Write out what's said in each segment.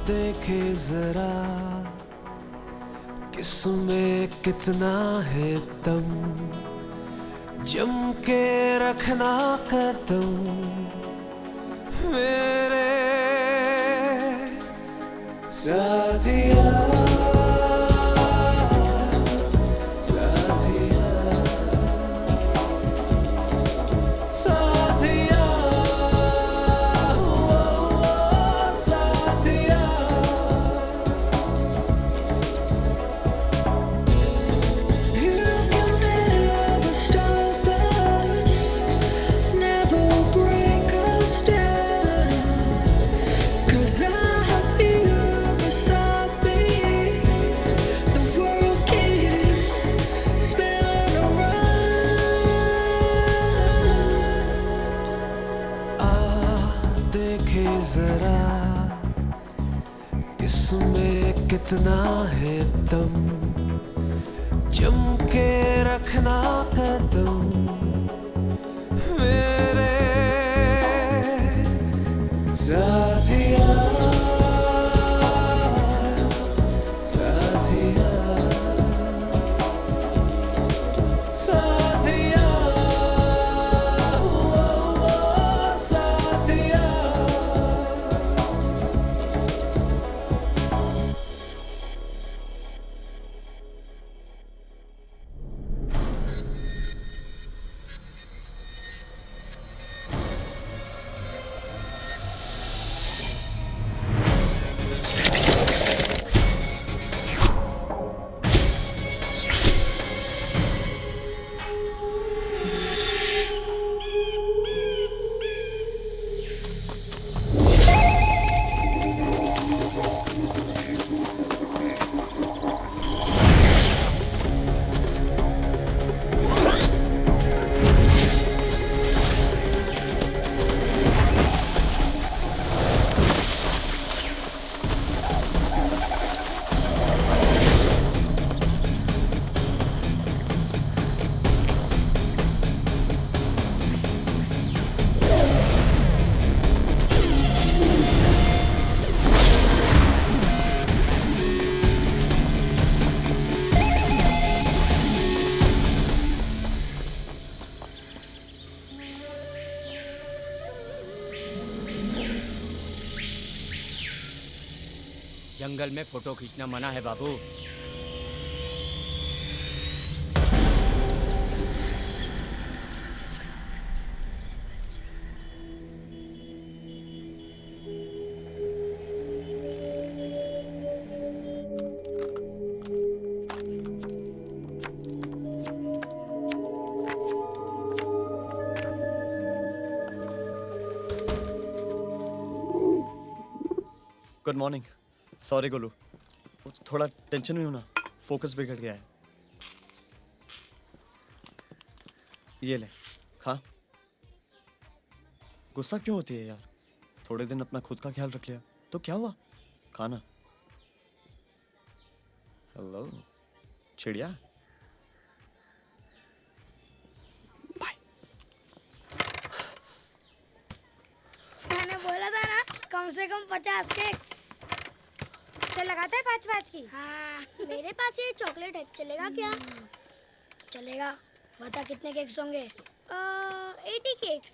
देखे जरा किसमें कितना है दम, जम के रखना कदम मेरे साथिया। जरा किसमें कितना है दम, जम के रखना कदम मेरे साथिया। जंगल में फोटो खींचना मना है बाबू। Good morning. सॉरी गोलू, थोड़ा टेंशन में हूं ना, फोकस बिगड़ गया है। ये ले खा। गुस्सा क्यों होती है यार? थोड़े दिन अपना खुद का ख्याल रख लिया तो क्या हुआ? खाना। हेलो चिड़िया। बाय। मैंने बोला था ना कम से कम 50 केक्स। तो लगाता है 5-5 की। हाँ मेरे पास ये चॉकलेट है, चलेगा क्या? चलेगा। बता कितने केक्स होंगे? 80 केक्स।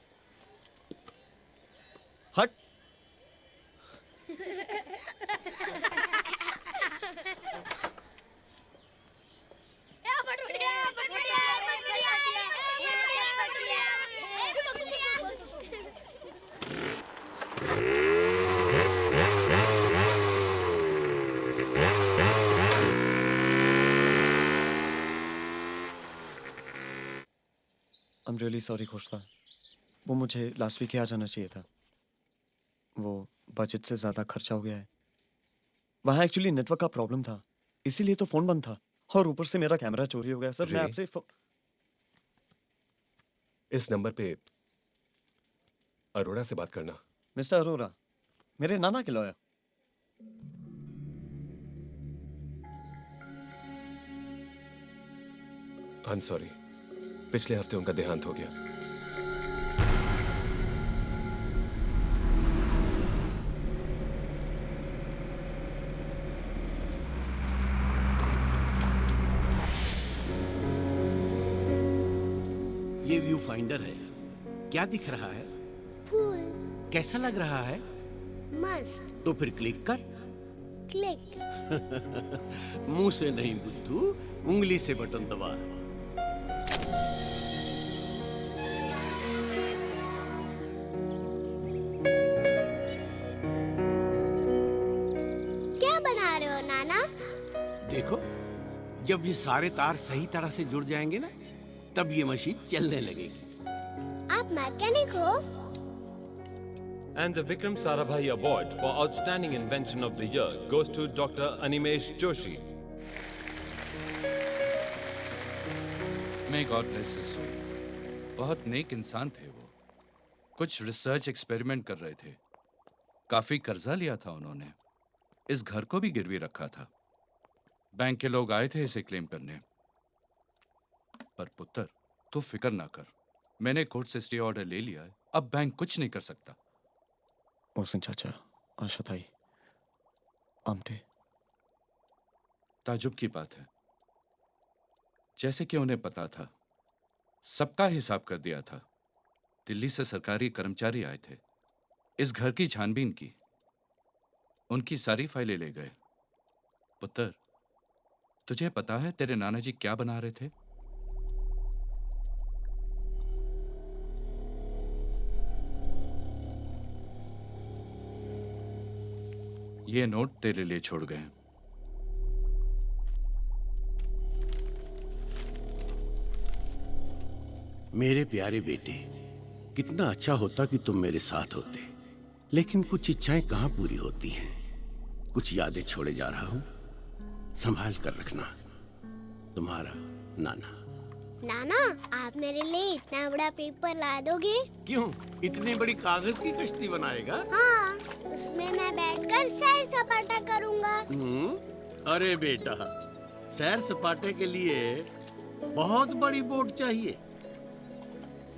हट। I'm really sorry Khosta. वो मुझे लास्ट वीक ही आ जाना चाहिए था। वो बजट से ज़्यादा खर्चा हो गया है। वहाँ एक्चुअली नेटवर्क का प्रॉब्लम था, इसीलिए तो फ़ोन बंद था, और ऊपर से मेरा कैमरा चोरी हो गया। सर मैं आपसे इस नंबर पे अरोड़ा से बात करना। मिस्टर अरोड़ा, मेरे नाना के लॉयर। आई एम सॉरी, पिछले हफ्ते उनका देहांत हो गया। ये व्यू फाइंडर है। क्या दिख रहा है? फूल। कैसा लग रहा है? मस्त। तो फिर क्लिक कर। क्लिक। मुंह से नहीं बुद्धू, उंगली से बटन दबा। क्या बना रहे हो नाना? देखो, जब ये सारे तार सही तरह से जुड़ जाएंगे ना, तब ये मशीन चलने लगेगी। आप मैकेनिक हो? And the Vikram Sarabhai Award for Outstanding Invention of the Year goes to Dr. Animesh Joshi. May God bless his soul. बहुत नेक इंसान थे वो। कुछ रिसर्च एक्सपेरिमेंट कर रहे थे। काफी कर्जा लिया था उन्होंने। इस घर को भी गिरवी रखा था। बैंक के लोग आए थे इसे क्लेम करने। पर पुत्र, तू फिक्र ना कर। मैंने कोर्ट से स्टे ऑर्डर ले लिया है। अब बैंक कुछ नहीं कर सकता। मोहसिन चाचा, आशा ताई, आमटे। ताजुब की बात है, जैसे कि उन्हें पता था, सबका हिसाब कर दिया था। दिल्ली से सरकारी कर्मचारी आए थे, इस घर की छानबीन की, उनकी सारी फाइलें ले गए। पुत्र, तुझे पता है तेरे नाना जी क्या बना रहे थे? ये नोट तेरे लिए छोड़ गए हैं। मेरे प्यारे बेटे, कितना अच्छा होता कि तुम मेरे साथ होते, लेकिन कुछ इच्छाएं कहाँ पूरी होती हैं। कुछ यादें छोड़े जा रहा हूं, संभाल कर रखना। तुम्हारा नाना। नाना, आप मेरे लिए इतना बड़ा पेपर ला दोगे? क्यों, इतनी बड़ी कागज की कश्ती बनाएगा? हाँ, उसमें मैं बैठकर सैर सपाटा करूँगा। अरे बेटा, सैर सपाटे के लिए बहुत बड़ी बोट चाहिए,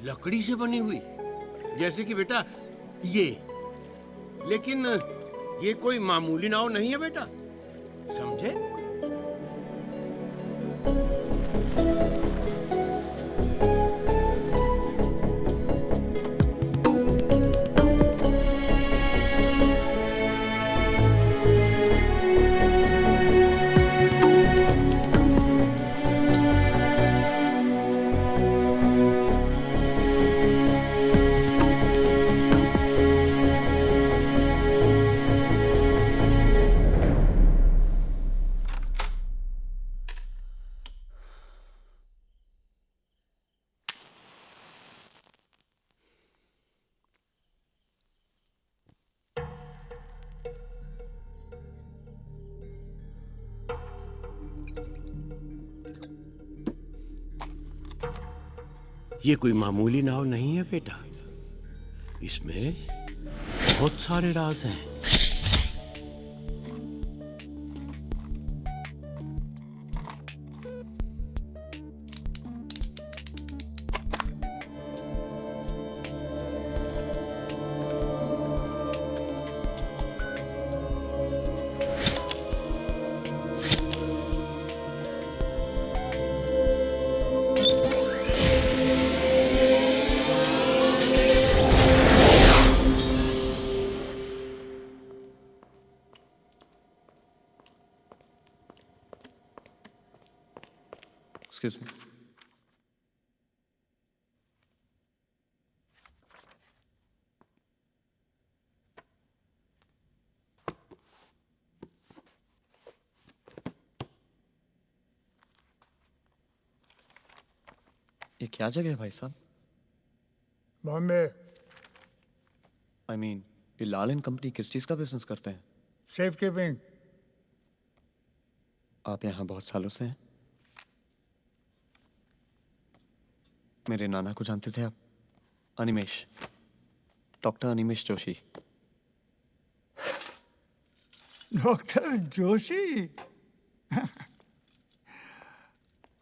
लकड़ी से बनी हुई, जैसे कि बेटा ये। लेकिन ये कोई मामूली नाव नहीं है बेटा, समझे? ये कोई मामूली नाव नहीं है बेटा, इसमें बहुत सारे राज हैं। Excuse me. ये क्या जगह है भाई साहब? बॉम्बे। I mean, ये लाल एंड कंपनी किस चीज का बिजनेस करते हैं? Safe keeping. आप यहाँ बहुत सालों से हैं? मेरे नाना को जानते थे आप? अनिमेश, डॉक्टर अनिमेश जोशी। डॉक्टर जोशी?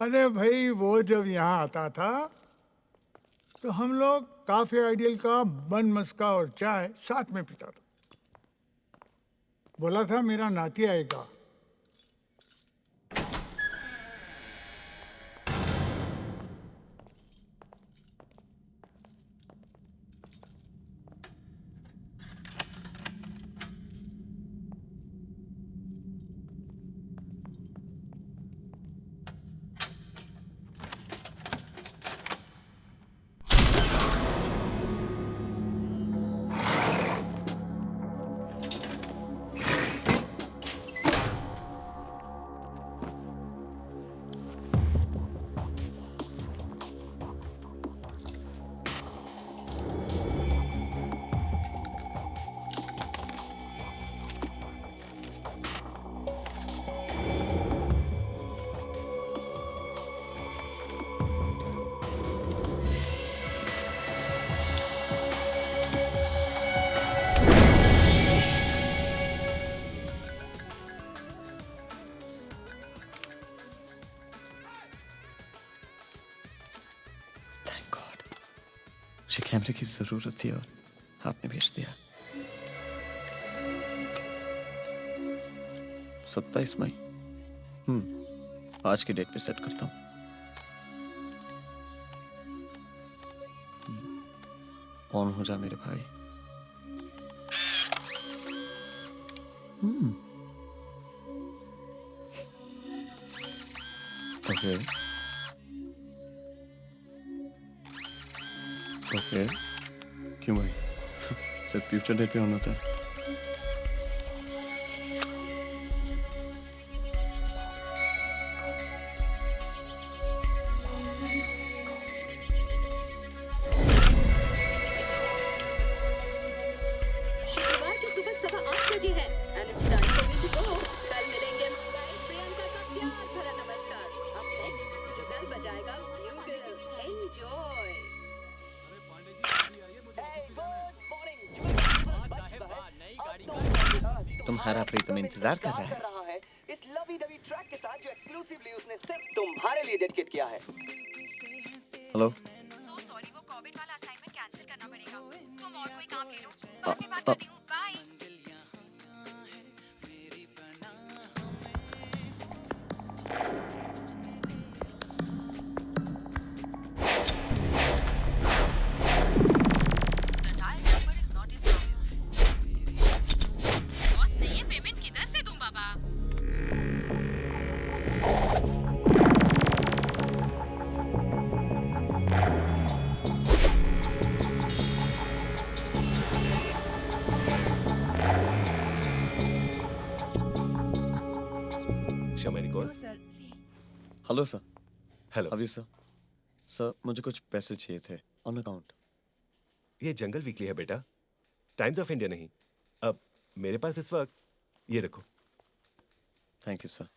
अरे भाई, वो जब यहाँ आता था तो हम लोग काफी आइडियल का बन मस्का और चाय साथ में पीता था। बोला था मेरा नाती आएगा। मुझे कैमरे की जरूरत थी और आपने भेज दिया। 27 मई। आज की डेट पे सेट करता हूँ। ऑन हो जा मेरे भाई। ओके ओके, क्यों भाई? सिर्फ फ्यूचर डेट पे ऑन होता है। शुक्रवार की सुबह 8:15 बजे है and it's time for me to go. कल मिलेंगे। प्रियंका का प्यार भरा नमस्कार। अब next जो कल बजाएगा bugle. Enjoy. तुम्हारा प्रीतम इंतजार कर रहा है। इस लवी डवी ट्रैक के साथ जो एक्सक्लूसिवली उसने सिर्फ तुम्हारे लिए डेडिकेट किया है। हेलो। सो सॉरी, वो कोविड वाला असाइनमेंट कैंसिल करना पड़ेगा। तुम और कोई काम ले लो। बाद में बात करती हूँ। बाय। बॉस नहीं है, पेमेंट किधर से दूं बाबा? Hello sir. हेलो। अभी सर। सर मुझे कुछ पैसे चाहिए थे ऑन अकाउंट। ये जंगल वीकली है बेटा, टाइम्स ऑफ इंडिया नहीं। अब मेरे पास इस वक्त ये देखो। Thank you sir.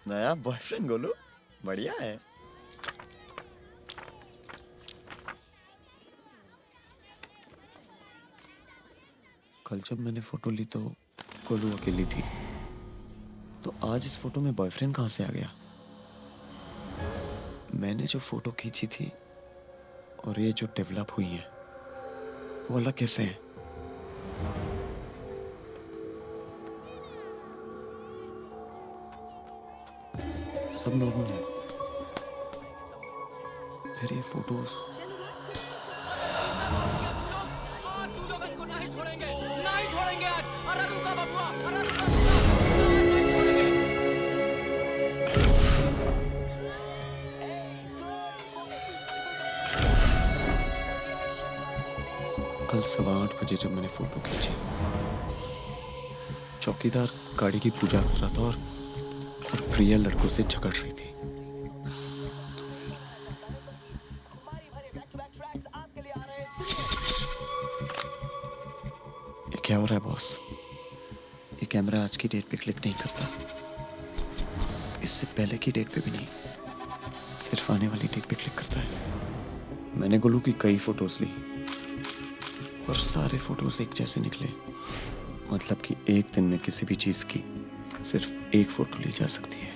नया बॉयफ्रेंड गोलू, बढ़िया है। कल जब मैंने फोटो ली तो गोलू अकेली थी, तो आज इस फोटो में बॉयफ्रेंड कहां से आ गया? मैंने जो फोटो खींची थी और ये जो डेवलप हुई है वो अलग कैसे है? सब नॉर्मल है, फिर ये फोटोज कल 8:15 बजे जब मैंने फोटो खींची, चौकीदार गाड़ी की पूजा कर रहा था और प्रिया लड़कों से झगड़ रही थी। ये क्या हो रहा है बॉस? ये कैमरा आज की डेट पे क्लिक नहीं करता, इससे पहले की डेट पे भी नहीं, सिर्फ आने वाली डेट पे क्लिक करता है। मैंने गोलू की कई फोटोज ली और सारे फोटोज एक जैसे निकले, मतलब कि एक दिन में किसी भी चीज की सिर्फ एक फोटो ली जा सकती है।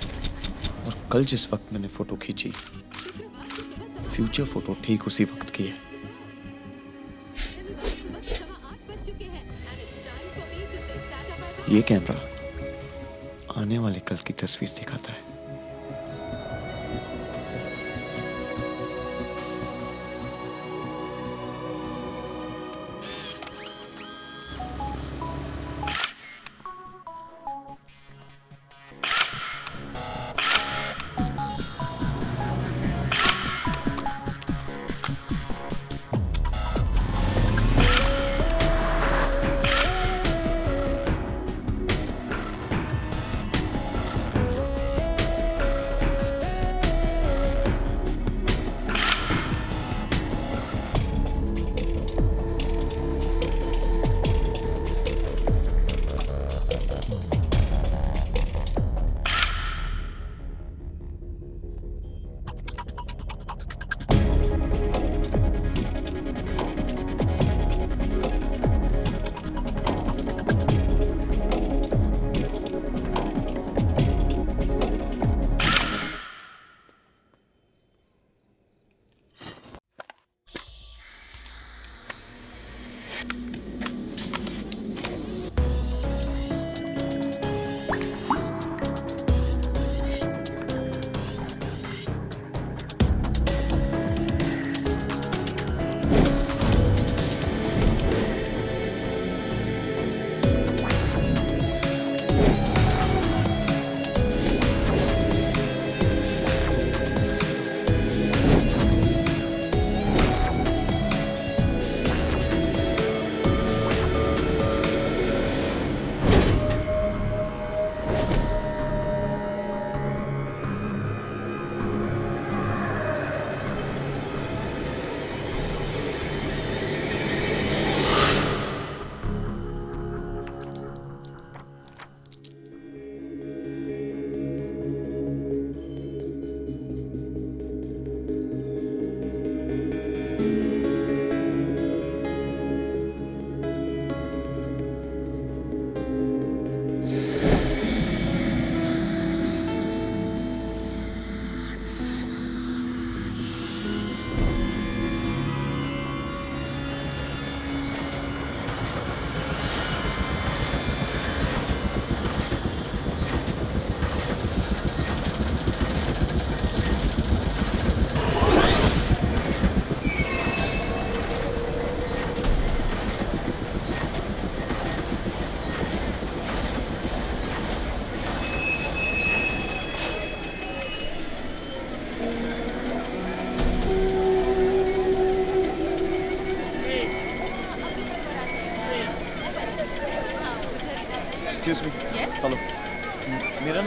और कल जिस वक्त मैंने फोटो खींची, फ्यूचर फोटो ठीक उसी वक्त की है। ये कैमरा आने वाले कल की तस्वीर दिखाता है।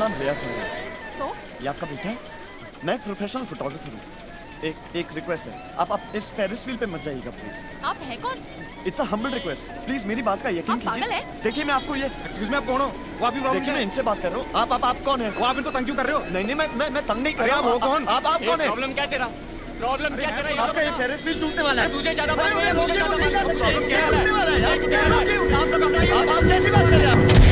नाम रिया चंद्रा है। तो ये आपका बेटा है? मैं एक प्रोफेशनल फोटोग्राफर हूँ। एक रिक्वेस्ट है, आप इस फेरिस व्हील पे मत जाइएगा प्लीज। आप हैं कौन? It's a humble request, please मेरी बात का यकीन आप पागल कीजिए। हैं? देखिए मैं आपको ये एक्सक्यूज मी, आप कौन हो? वो आपकी प्रॉब्लम देखिए क्या मैं है? इनसे बात कर रहा हूँ। आप कौन है? वो आप इनको तंग क्यों कर रहे हो? नहीं मैं तंग नहीं कर अरे रहा आप हूँ। वो कौन? आप कौन है? प्रॉब्लम क्या तेरा? प्रॉब्लम क्या तेरा? आपका ये फेरिस व्हील टूटने वाला है। तुझे ज्यादा अरे बात मुझे नहीं, रोकिए, मुझे नहीं जा ज्यादा सकते। बात क्या नहीं। टूटने वाला है यार? क्या है? आप कैसी बात कर रहे हैं आप?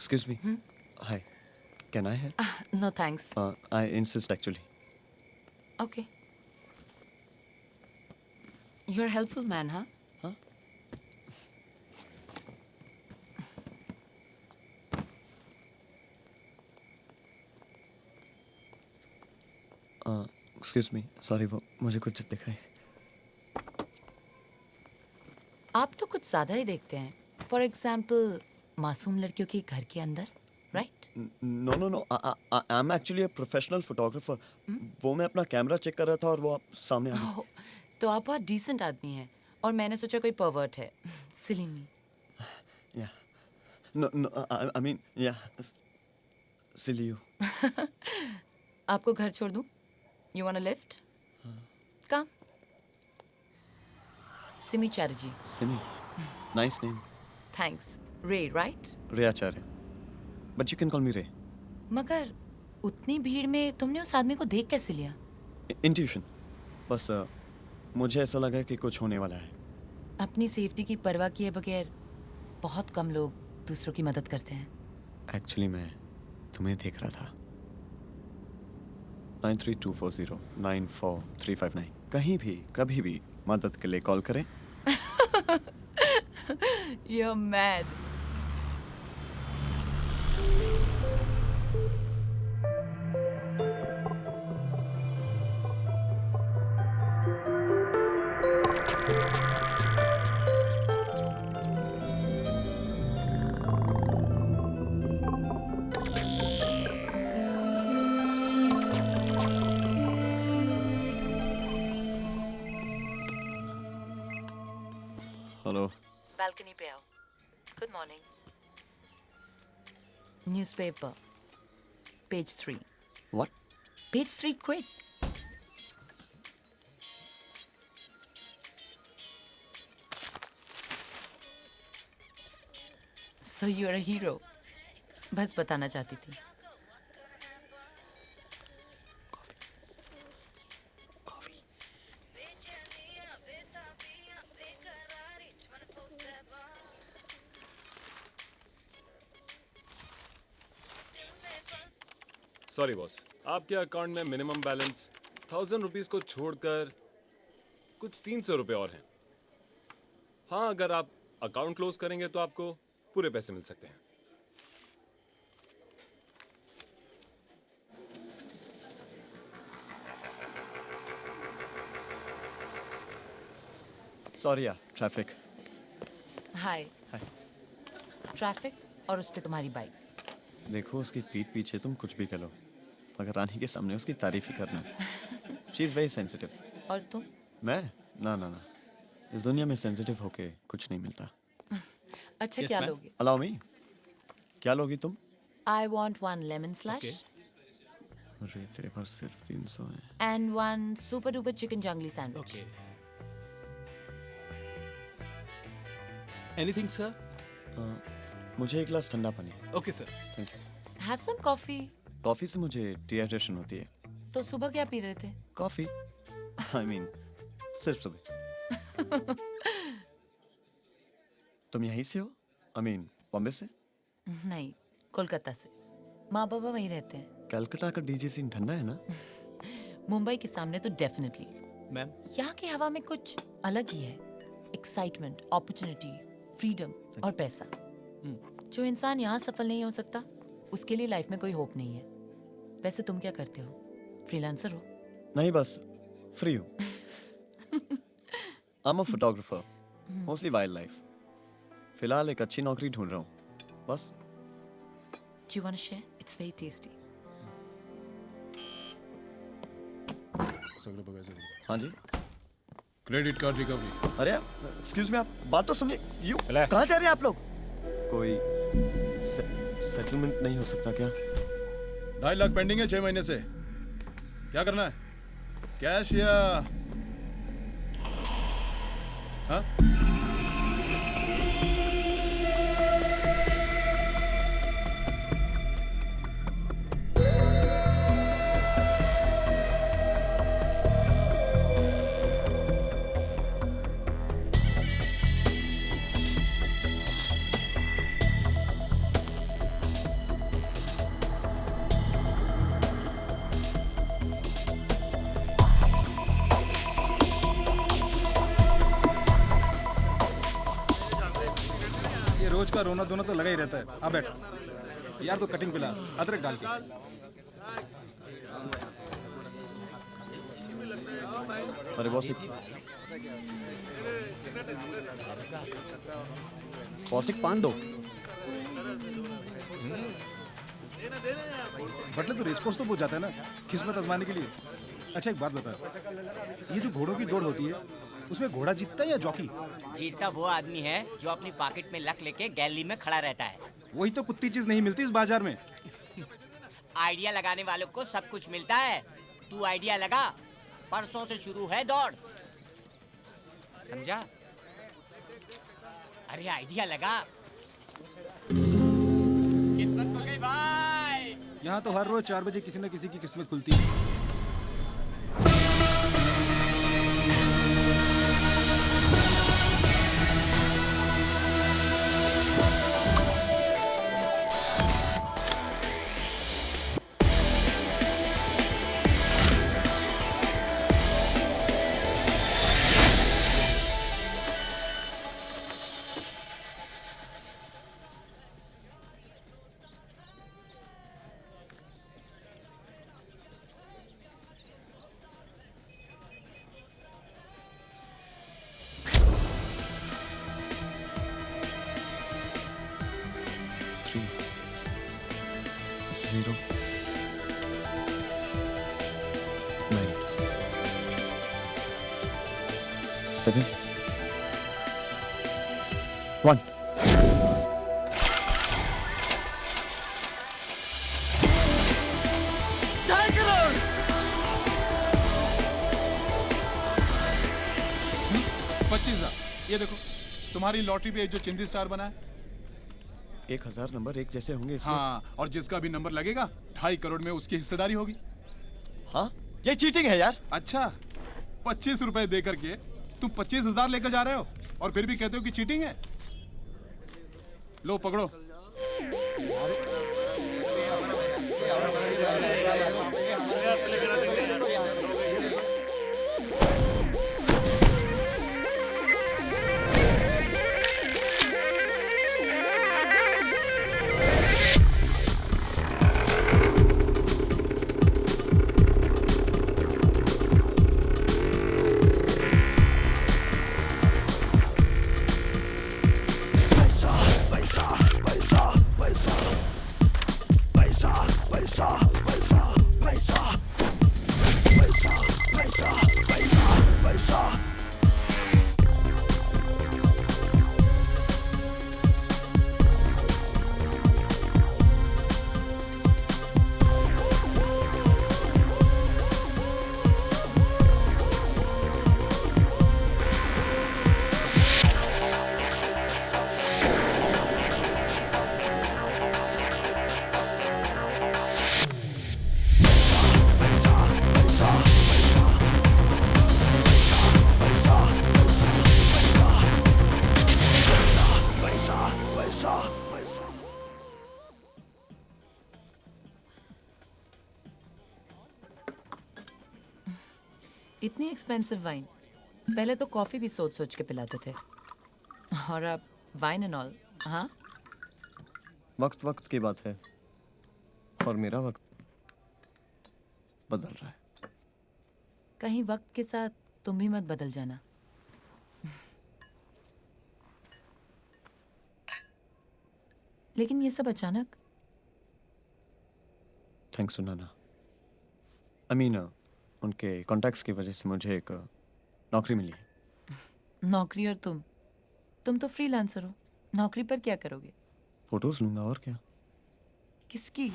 Excuse me. Hi. Can I help? No thanks. I insist actually. Okay. You're a helpful man, huh? Excuse me. Sorry, वो मुझे कुछ दिखाई. आप तो कुछ ज्यादा ही देखते हैं. For example, मासूम लड़कियों के घर के अंदर, right? No. I'm actually a professional photographer. वो मैं अपना कैमरा चेक कर रहा था और वो आप सामने आ गए. तो आप बहुत decent आदमी हैं और मैंने सोचा कोई pervert है. Silly me. Yeah. No. I mean, yeah. Silly you. आपको घर छोड़ दूं? You want a lift? Come. Simi Chatterjee. Simi. Nice name. Thanks. Ray, right? Ray Acharya. But you can call me Ray. मगर उतनी भीड़ में तुमने उस आदमी को देख कैसे लिया? Intuition. बस मुझे ऐसा लगा कि कुछ होने वाला है. अपनी सेफ्टी की परवाह किए बगैर बहुत कम लोग दूसरों की मदद करते हैं. Actually मैं तुम्हें देख रहा था. 9324094359. कहीं भी कभी भी मदद के लिए कॉल करें. You're mad. हेलो. बालकनी पे आओ. Good morning. Newspaper. Page 3. What? Page 3, quick. So you're a hero. बस बताना चाहती थी. सॉरी बॉस, आपके अकाउंट में मिनिमम बैलेंस 1000 रुपीज को छोड़कर कुछ 300 रुपए और हैं. हाँ, अगर आप अकाउंट क्लोज करेंगे तो आपको पूरे पैसे मिल सकते हैं. सॉरी यार, ट्रैफिक. हाय. हाय. ट्रैफिक और उस पे तुम्हारी बाइक. देखो, उसकी पीठ पीछे तुम कुछ भी करो, मगर रानी के सामने उसकी तारीफ ही करना. She is very sensitive. और तुम? मैं? ना. इस दुनिया में सेंसिटिव होके कुछ नहीं मिलता. अच्छा, क्या लोगे? Allow me. क्या लोगी तुम? I want 1 lemon slush. अरे तेरे पास सिर्फ 300 है. And 1 super duper chicken jungly sandwich. Okay. Anything, sir? मुझे एक गिलास ठंडा पानी. Okay, sir. Thank you. Have some coffee. Coffee से मुझे डिहाइड्रेशन होती है. तो सुबह क्या पी रहे थे? कॉफी. आई मीन सिर्फ सुबह. तुम यहीं से हो? आई मीन बॉम्बे से? नहीं, कोलकाता से. माँ बाबा वहीं रहते हैं. कलकत्ता का डीजे सीन ठंडा है ना? मुंबई के सामने तो डेफिनेटली. मैम, यहाँ की हवा में कुछ अलग ही है. एक्साइटमेंट, अपॉर्चुनिटी, फ्रीडम और पैसा. जो इंसान यहाँ सफल नहीं हो सकता, उसके लिए लाइफ में कोई होप नहीं है. वैसे तुम क्या करते हो? फ्रीलांसर हो? नहीं, बस फ्री हूँ. I am a photographer, mostly wild life. फिलहाल एक अच्छी नौकरी ढूंढ रहा हूँ, बस. Do you want to share? It's very tasty. हाँ जी. Credit card recovery. अरे एक्सक्यूज मी, आप बात तो सुनिए. यू कहाँ जा रहे हैं आप लोग? कोई सेटलमेंट नहीं हो सकता क्या? 2.5 लाख पेंडिंग है 6 महीने से. क्या करना है? कैश या हाँ? रोज का रोना धोना तो लगा ही रहता है। आ बैठ यार, तो कटिंग पिला अदरक डाल के। अरे बॉसिक, बॉसिक पान दो। बटले तो रेस कोर्स तो पहुंच जाता है ना, किस्मत आजमाने के लिए। अच्छा एक बात बता, ये जो घोड़ों की दौड़ होती है उसमें घोड़ा जीतता है या जॉकी? जीतता वो आदमी है जो अपनी पॉकेट में लक लेके गैलरी में खड़ा रहता है। वही तो कुत्ती चीज नहीं मिलती इस बाजार में। आइडिया लगाने वालों को सब कुछ मिलता है। तू आइडिया लगा, परसों से शुरू है दौड़, समझा? अरे आइडिया लगा। किस्मत खुल गई भाई। यहाँ तो हर रोज 4 बजे किसी न किसी की किस्मत खुलती है। Zero, 9, 7, 1. ये देखो, तुम्हारी लॉटरी पे जो चिंदी स्टार बना है, 1000 नंबर एक जैसे होंगे इसमें। हाँ, और जिसका भी नंबर लगेगा 2.5 करोड़ में उसकी हिस्सेदारी होगी। हाँ, ये चीटिंग है यार। अच्छा, 25 रुपए दे करके तुम 25,000 लेकर जा रहे हो और फिर भी कहते हो कि चीटिंग है। लो पकड़ो। इतनी एक्सपेंसिव वाइन, पहले तो कॉफी भी सोच सोच के पिलाते थे, और अब वाइन एंड ऑल। हाँ, वक्त वक्त की बात है, और मेरा वक्त बदल रहा है। कहीं वक्त के साथ तुम भी मत बदल जाना। लेकिन ये सब अचानक। Thanks to Nana. I mean उनके कॉन्टैक्ट्स की वजह से मुझे एक नौकरी मिली है। नौकरी? और तुम तो फ्रीलांसर हो, नौकरी पर क्या करोगे? फोटोज लूंगा और क्या। किसकी?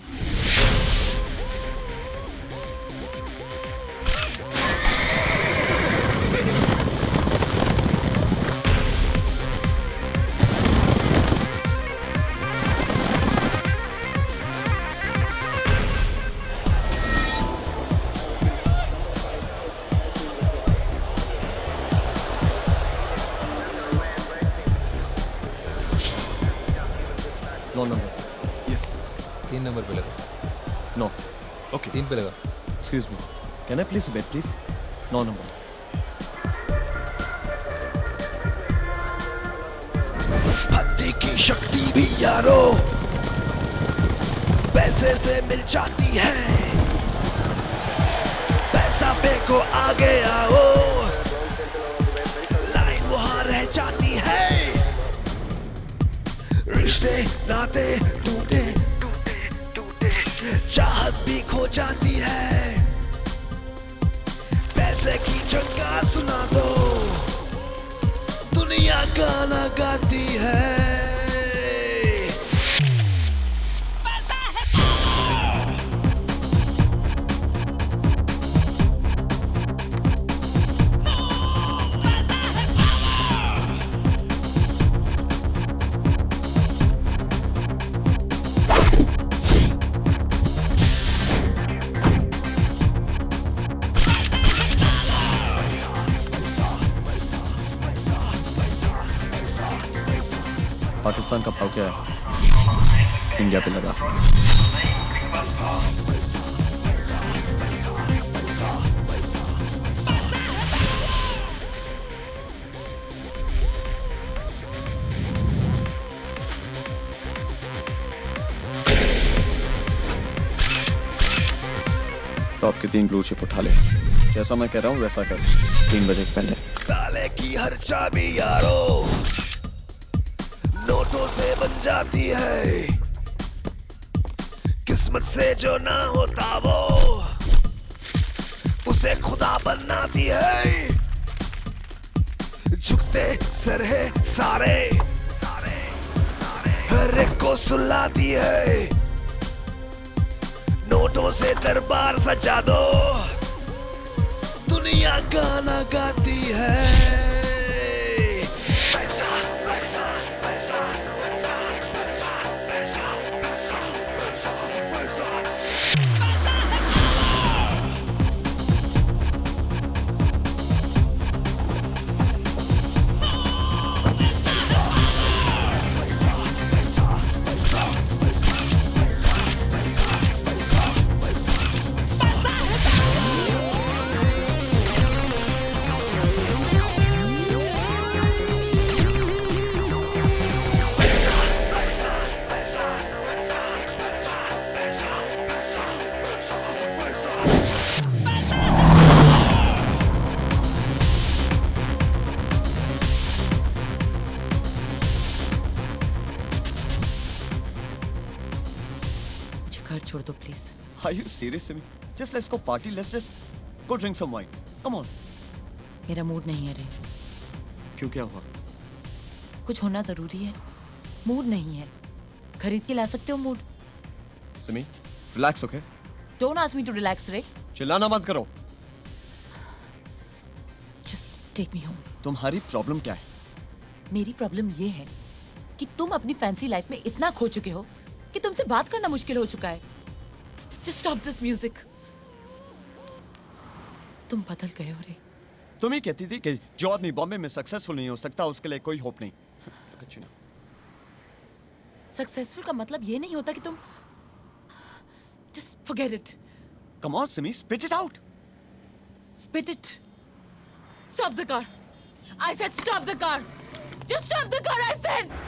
No number. यस। 3 नंबर पे लगा। नो। ओके। 3 पे लगा। Excuse me, can I please bet please? No number. पति कमाई की शक्ति भी यारो पैसे से मिल जाती है। पैसा फेंको आगे आओ, लाइन वहां रह जाती है। रिश्ते नाते टूटे चाहत भी खो जाती है। पैसे की चंगार सुना दो, दुनिया गाना गाती है। पाकिस्तान का भाव क्या है? इंडिया पे लगा। तो आपके 3 ब्लू चिप उठा ले। जैसा मैं कह रहा हूँ वैसा कर, 3 बजे पहले। ताले की हर चाबी यारो नोटों से बन जाती है। किस्मत से जो ना होता वो उसे खुदा बनाती है। झुकते सर है सारे, हर एक को सुलाती है। नोटों से दरबार सजा दो, दुनिया गाना गाती है। छोड़ दो please. Are you serious, Simi? Just let's go party. Let's just go drink some wine. Come on. मेरा मूड नहीं है रे। क्यों, क्या हुआ? कुछ होना जरूरी है। मूड नहीं है। खरीद के ला सकते हो mood. Simi, relax, okay? Don't ask me to relax, रे। चिल्लाना मत करो। Just take me home. तुम्हारी प्रॉब्लम क्या है? मेरी प्रॉब्लम ये है कि तुम अपनी फैंसी लाइफ में इतना खो चुके हो कि तुमसे बात करना मुश्किल हो चुका है। Just stop this music. तुम बदल गए हो रे। तुम ही कहती थी कि जो आदमी बॉम्बे में सक्सेसफुल नहीं हो सकता उसके लिए कोई होप नहीं। सक्सेसफुल का मतलब ये नहीं होता कि तुम Just forget it. Come on, Simi, spit it out. Spit it. Stop the car. I said stop the car. Just stop the car, I said.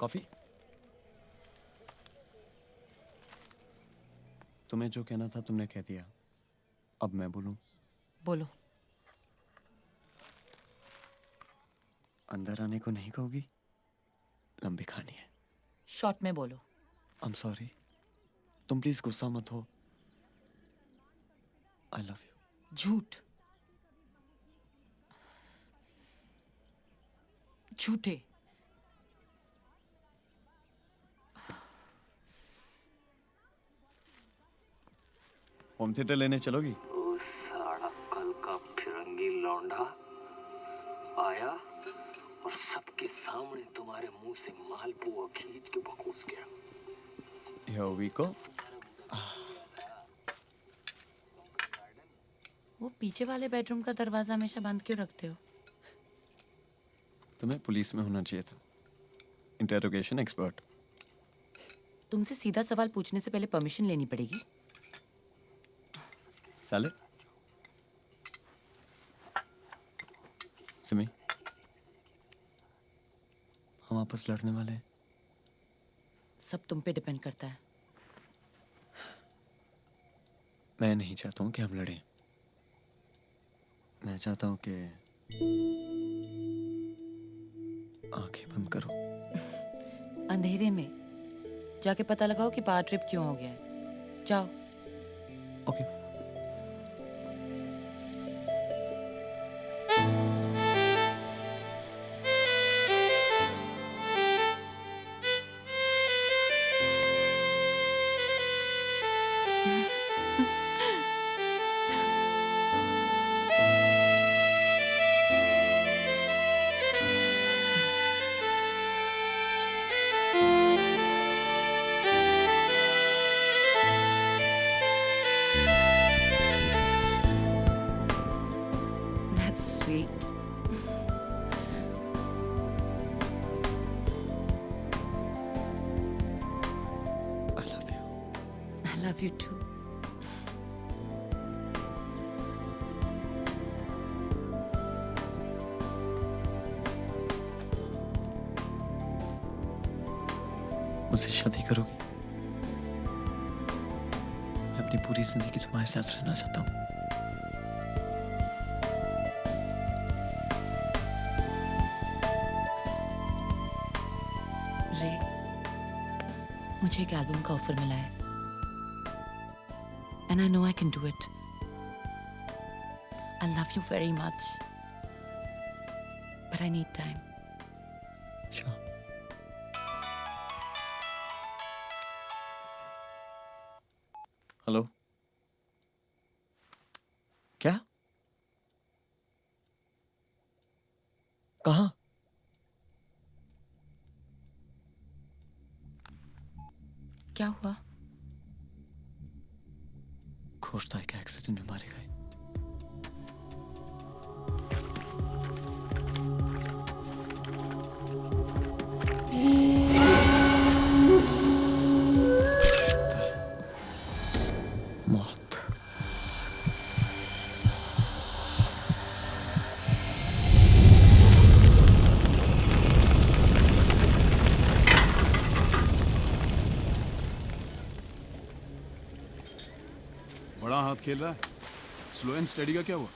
Coffee? तुम्हें जो कहना था तुमने कह दिया, अब मैं बोलूं? बोलो। अंदर आने को नहीं कहोगी? लंबी कहानी है। शॉर्ट में बोलो। I'm sorry. तुम प्लीज गुस्सा मत हो। I love you. झूठ। झूठे। होम थिएटर लेने चलोगी? वो साला कल का फिरंगी लौंडा आया और सबके सामने तुम्हारे मुंह से मालपुआ खींच के बकूस गया। Here we go. वो पीछे वाले बेडरूम का दरवाजा हमेशा बंद क्यों रखते हो? तुम्हें पुलिस में होना चाहिए था। Interrogation expert. तुमसे सीधा सवाल पूछने से पहले परमिशन लेनी पड़ेगी। साले सिमी, हम आपस लड़ने वाले हैं। सब तुम पे डिपेंड करता है। मैं नहीं चाहता हूं कि हम लड़ें। मैं चाहता हूं कि आंखें बंद करो। अंधेरे में जाके पता लगाओ कि पावर ट्रिप क्यों हो गया है। जाओ। Okay. That's sweet. I love you. I love you too. मुझसे शादी करोगी? मैं अपनी पूरी जिंदगी तुम्हारे साथ रहना चाहता हूँ। रे, मुझे एक एल्बम का ऑफर मिला है। And I know I can do it. I love you very much. But I need time. Sure. Hello? क्या? कहाँ? क्या हुआ? खोजता है कि एक्सीडेंट में मारे गए। मौत। बड़ा हाथ खेल रहा है। स्लो एंड स्टडी का क्या हुआ?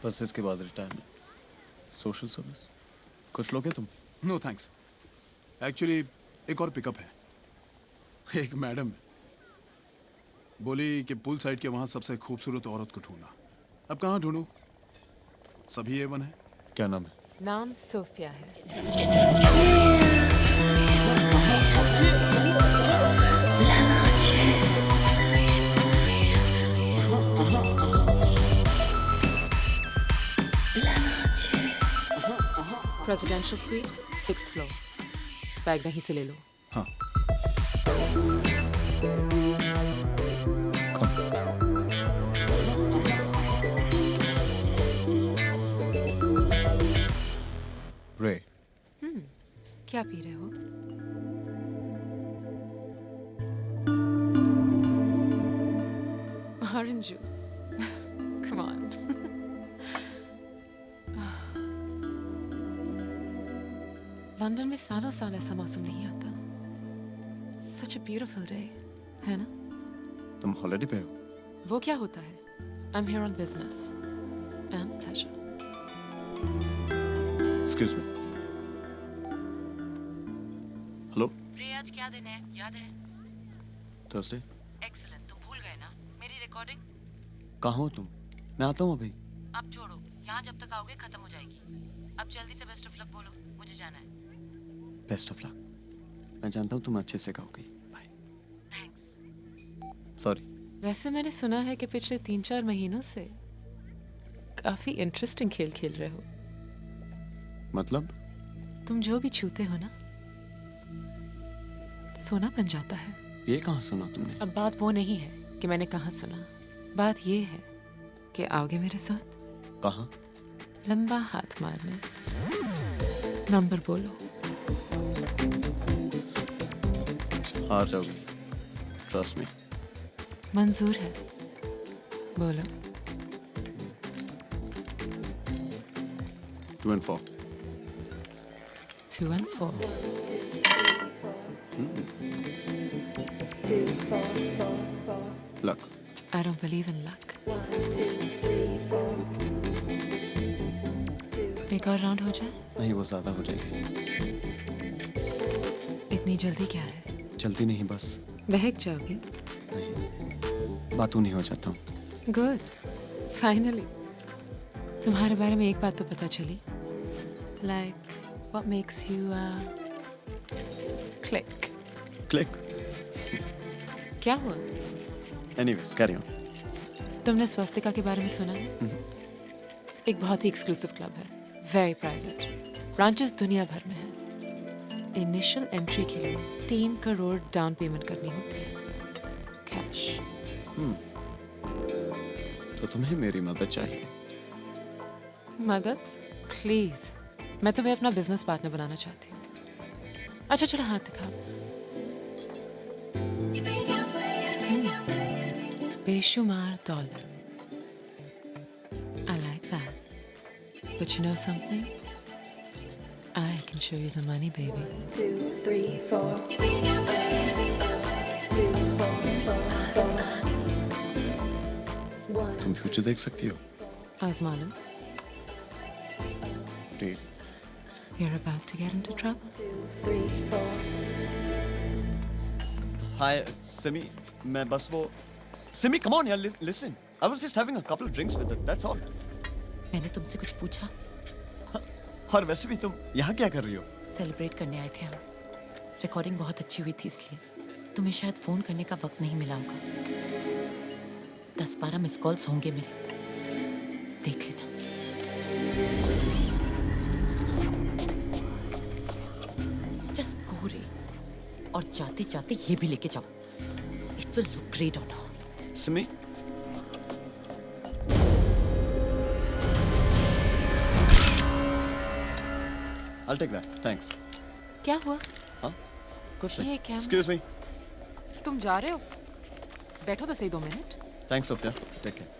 बस इसके बाद रिटायरमेंट। सोशल सर्विस कुछ लोगे तुम? No thanks. एक्चुअली एक और पिकअप है। एक मैडम है, बोली कि पुल साइड के वहां सबसे खूबसूरत औरत को ढूंढना। अब कहाँ ढूंढूं? सभी A1 है। क्या नाम है? नाम सोफिया है। Presidential suite 6th floor. Bag वहीं से ले लो। हाँ। रे। क्या पी रहे हो? Orange juice. Come on. London में सालों साल ऐसा मौसम नहीं आता. Such a beautiful day, है ना? तुम हॉलिडे पे हो? वो क्या होता है? I'm here on business and pleasure. Excuse me. Hello. रे आज क्या दिन है? याद है? Thursday. Excellent. तुम भूल गए ना? मेरी रिकॉर्डिंग? कहाँ हो तुम? मैं आता हूँ अभी. अब छोड़ो. यहाँ जब तक आओगे खत्म हो जाएगी. अब जल्दी से बेस्ट ऑफ लक बोलो. मुझे जाना है. Best of luck. मैं जानता हूँ तुम अच्छे से गाओगी. बाय. थैंक्स. सॉरी. वैसे मैंने सुना है कि पिछले 3-4 महीनों से काफी इंटरेस्टिंग खेल खेल रहे हो. मतलब? तुम जो भी छूते हो ना, सोना बन जाता है. ये कहाँ सुना तुमने? अब बात वो नहीं है कि मैंने कहाँ सुना. बात ये है कि आओगे मेरे साथ? कहाँ? लंबा हाथ मारने. नंबर बोलो. हार जाओगी. Trust me. मंजूर है. बोलो. 2 and 4. 2 and 4. 2, 4, 4, 4. Luck. I don't believe in luck. 1, 2, 3, 4. एक और राउंड हो जाए? नहीं, वो ज्यादा हो जाएगी. इतनी जल्दी क्या है? जल्दी नहीं, बस. बहक जाओगे? नहीं, बातों नहीं हो जाता हूँ. गुड. फाइनली. तुम्हारे बारे में एक बात तो पता चली. Like, what makes you click? Click. क्या हुआ? Anyways, carry on. तुमने स्वस्तिका के बारे में सुना है? एक बहुत ही एक्सक्लूसिव क्लब है. Very private. ब्रांचेस दुनिया भर में है. इनिशियल एंट्री के लिए 3 करोड़ डाउन पेमेंट करनी होती है. कैश. तो तुम्हें मेरी मदद चाहिए. मदद? प्लीज. मैं तुम्हें अपना बिजनेस पार्टनर बनाना चाहती हूँ. अच्छा चलो हाथ दिखाओ. बेशुमार dollar. I like that. But you know something? I can show you the money, baby. 2, 3, 4. 2, 4, 4, 4. तुम फ्यूचर देख सकती हो. आजमा लो. Great. You're about to get into trouble. 2, 3, 4. Hi, Simi. मैं बस वो. Simi, come on, यार. Listen. I was just having a couple of drinks with her. That's all. मैंने तुमसे कुछ पूछा? और वैसे भी तुम यहाँ क्या कर रही हो? सेलिब्रेट करने आए थे हम. रिकॉर्डिंग बहुत अच्छी हुई थी इसलिए. तुम्हें शायद फोन करने का वक्त नहीं मिला होगा. 10-12 मिस कॉल्स होंगे मेरे. देख लेना. जस्ट गो रे. और जाते जाते ये भी लेके जाओ. It will look great on her. Simi. I'll take that. Thanks. क्या हुआ? हाँ? कुछ नहीं. ये क्या? Excuse me. तुम जा रहे हो? बैठो तो सही 2 minute. Thanks, Sophia. Take care.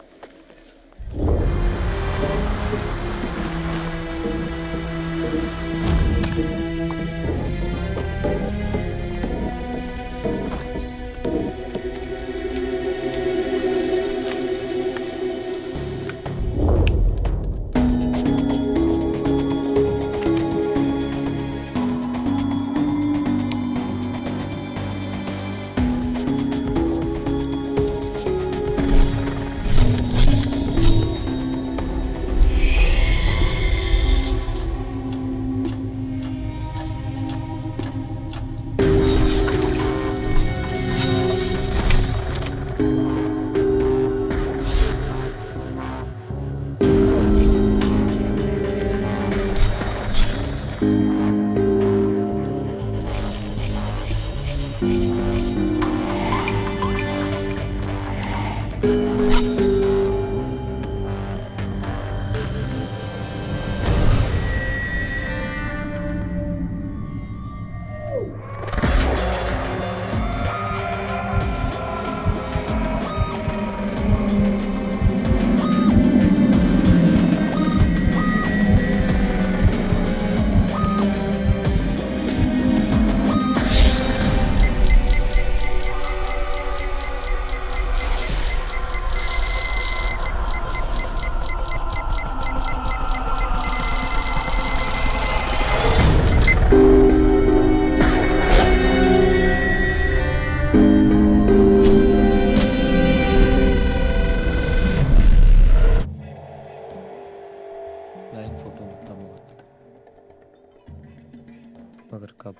मगर कब?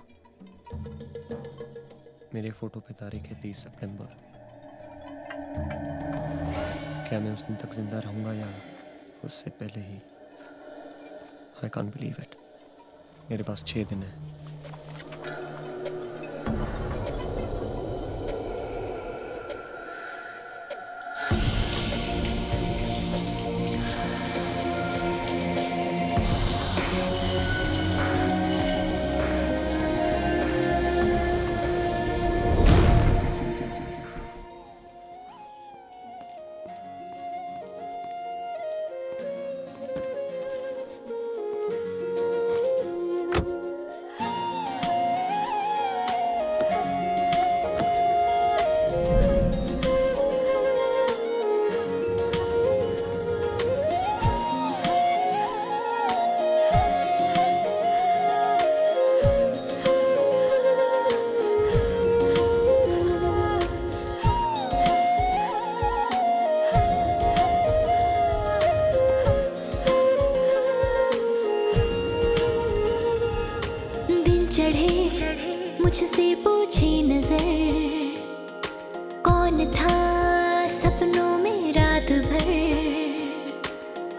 मेरे फोटो पे तारीख है 30 सितंबर। क्या मैं उस दिन तक जिंदा रहूंगा या उससे पहले ही? I can't believe it. मेरे पास 6 दिन है। मुझसे पूछे नजर कौन था सपनों में रात भर,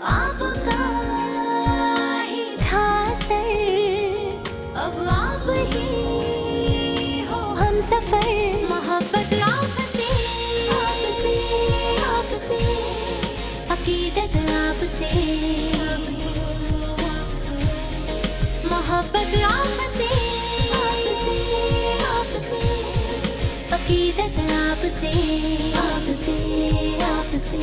आपका ही था सर, अब आप ही हो हम सफर। मोहब्बत आपसे आपसे आपसे, अकीदत आपसे, मोहब्बत आपसे अकीदत आपसे आपसे आपसे।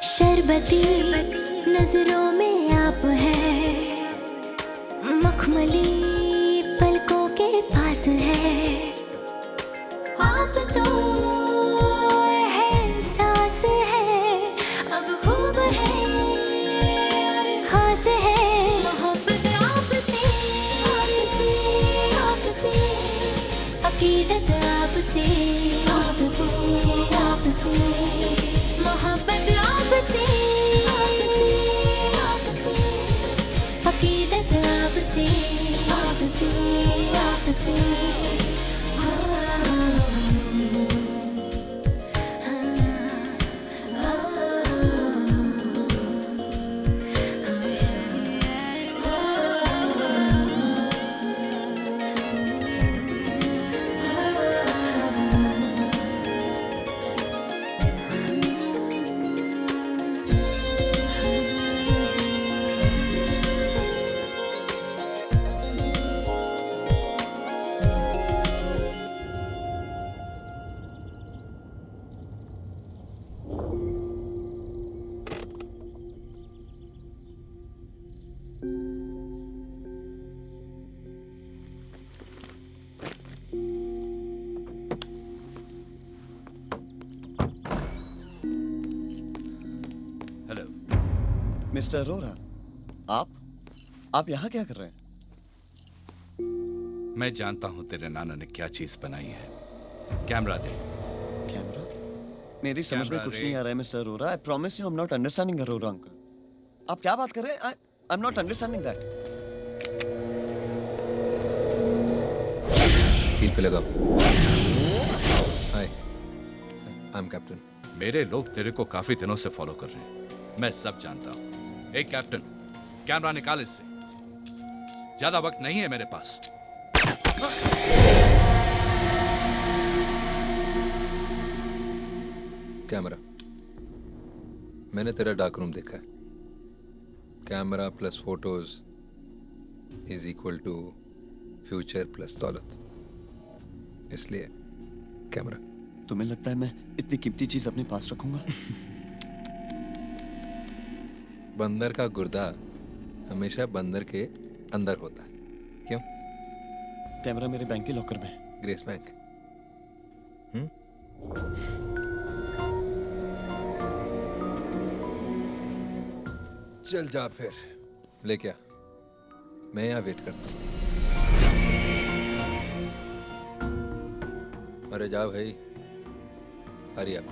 शरबती नजरों में आप हैं, मखमली पलकों के पास है, आप तो है सांस है, अब खूब है और खास है। मोहब्बत आपसे आपसे आपसे, अकीदत आपसे आपसे आपसे, मोहब्बत आपसे आपसे आपसे, अकीदत आपसे आपसे आपसे। हेलो मिस्टर अरोरा, आप यहाँ क्या कर रहे हैं? मैं जानता हूँ तेरे नाना ने क्या चीज बनाई है। कैमरा दे। कैमरा? मेरी समझ में कुछ नहीं आ रहा है mister Arora. I promise you I am not understanding Arora uncle. आप क्या बात कर रहे हैं? I am not understanding that. कील पे लगा। हाय, आई एम कैप्टन। मेरे लोग तेरे को काफी दिनों से फॉलो कर रहे हैं, मैं सब जानता हूँ। एक कैप्टन, कैमरा निकाल इससे, ज्यादा वक्त नहीं है मेरे पास। कैमरा, मैंने तेरा डार्क रूम देखा है। Camera plus photos is equal to future plus दौलत, इसलिए कैमरा। तुम्हें लगता है मैं इतनी कीमती चीज अपने पास रखूंगा? बंदर का गुर्दा हमेशा बंदर के अंदर होता है। क्यों? कैमरा मेरे बैंक के लॉकर में है। Grace bank. चल जा फिर, लेके आ, मैं यहाँ वेट करता हूँ। अरे जा भाई, हरी आप।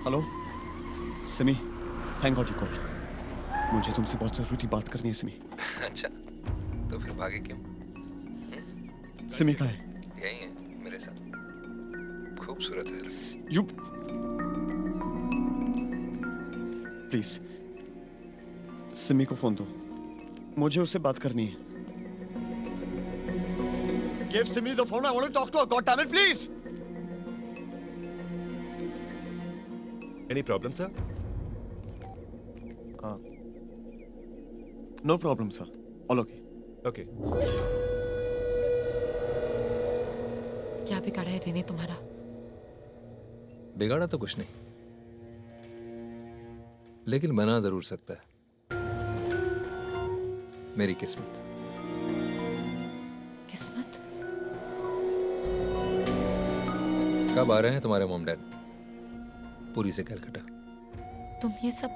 Hello Simi, thank God you call. मुझे तुमसे बहुत जरूरी बात करनी है सिमी। अच्छा, तो फिर भागे क्यों? सिमी कहाँ है? यही है मेरे साथ, खूबसूरत है। यू प्लीज सिमी को फोन दो, मुझे उससे बात करनी है। Give Simi the phone. I want to talk to her. God damn it, please. Any problem, sir? No problem, sir. All okay. Okay. क्या बिगाड़ा है रेने तुम्हारा? बिगाड़ा तो कुछ नहीं, लेकिन बना जरूर सकता है। मेरी किस्मत। किस्मत? कब आ रहे हैं तुम्हारे मॉम डैड पुरी से कलकत्ता? तुम ये सब?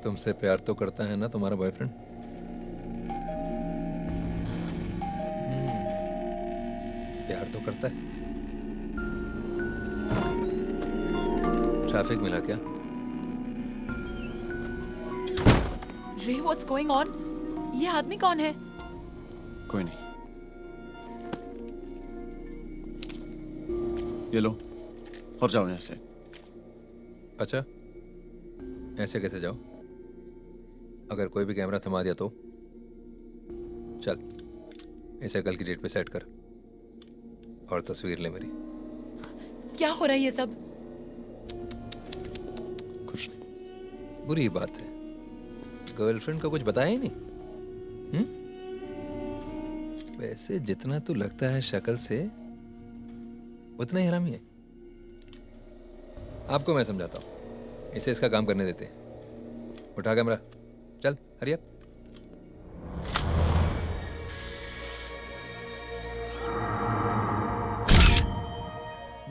तुमसे प्यार तो करता है ना तुम्हारा बॉयफ्रेंड? प्यार तो करता है। ट्रैफिक मिला क्या? रे, व्हाट्स गोइंग ऑन? ये आदमी कौन है? कोई नहीं, ये लो और जाओ यहाँ से। अच्छा, ऐसे कैसे जाओ? अगर कोई भी कैमरा थमा दिया तो? चल, इसे कल की डेट पे सेट कर और तस्वीर ले मेरी। क्या हो रहा है ये सब? कुछ नहीं। बुरी बात है, गर्लफ्रेंड को कुछ बताया ही नहीं। वैसे जितना तू लगता है शक्ल से, उतना ही हरामी है। आपको मैं समझाता हूँ, इसे इसका काम करने देते हैं। उठा कैमरा, चल हरी अप।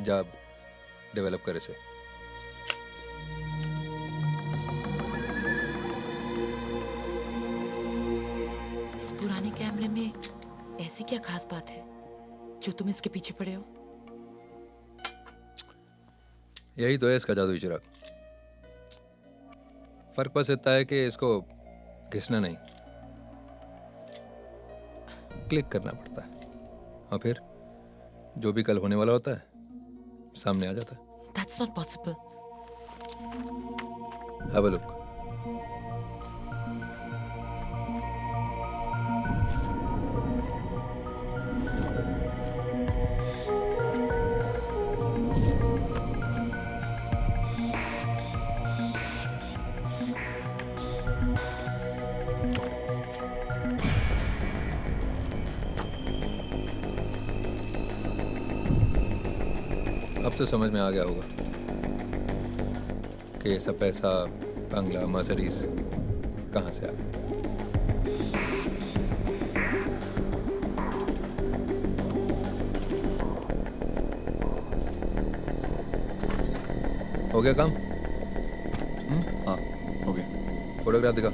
जा डेवलप कर इसे। इस पुराने कैमरे में ऐसी क्या खास बात है जो तुम इसके पीछे पड़े हो? यही तो है इसका जादुई चिराग। फर्क बस इतना है कि इसको घिसना नहीं, क्लिक करना पड़ता है, और फिर जो भी कल होने वाला होता है सामने आ जाता है। That's not possible. Have a look. अब तो समझ में आ गया होगा कि ये सब पैसा, बंगला, मर्सिडीज कहाँ से आया। हो गया काम? हाँ, हो गया। फोटोग्राफ दिखा।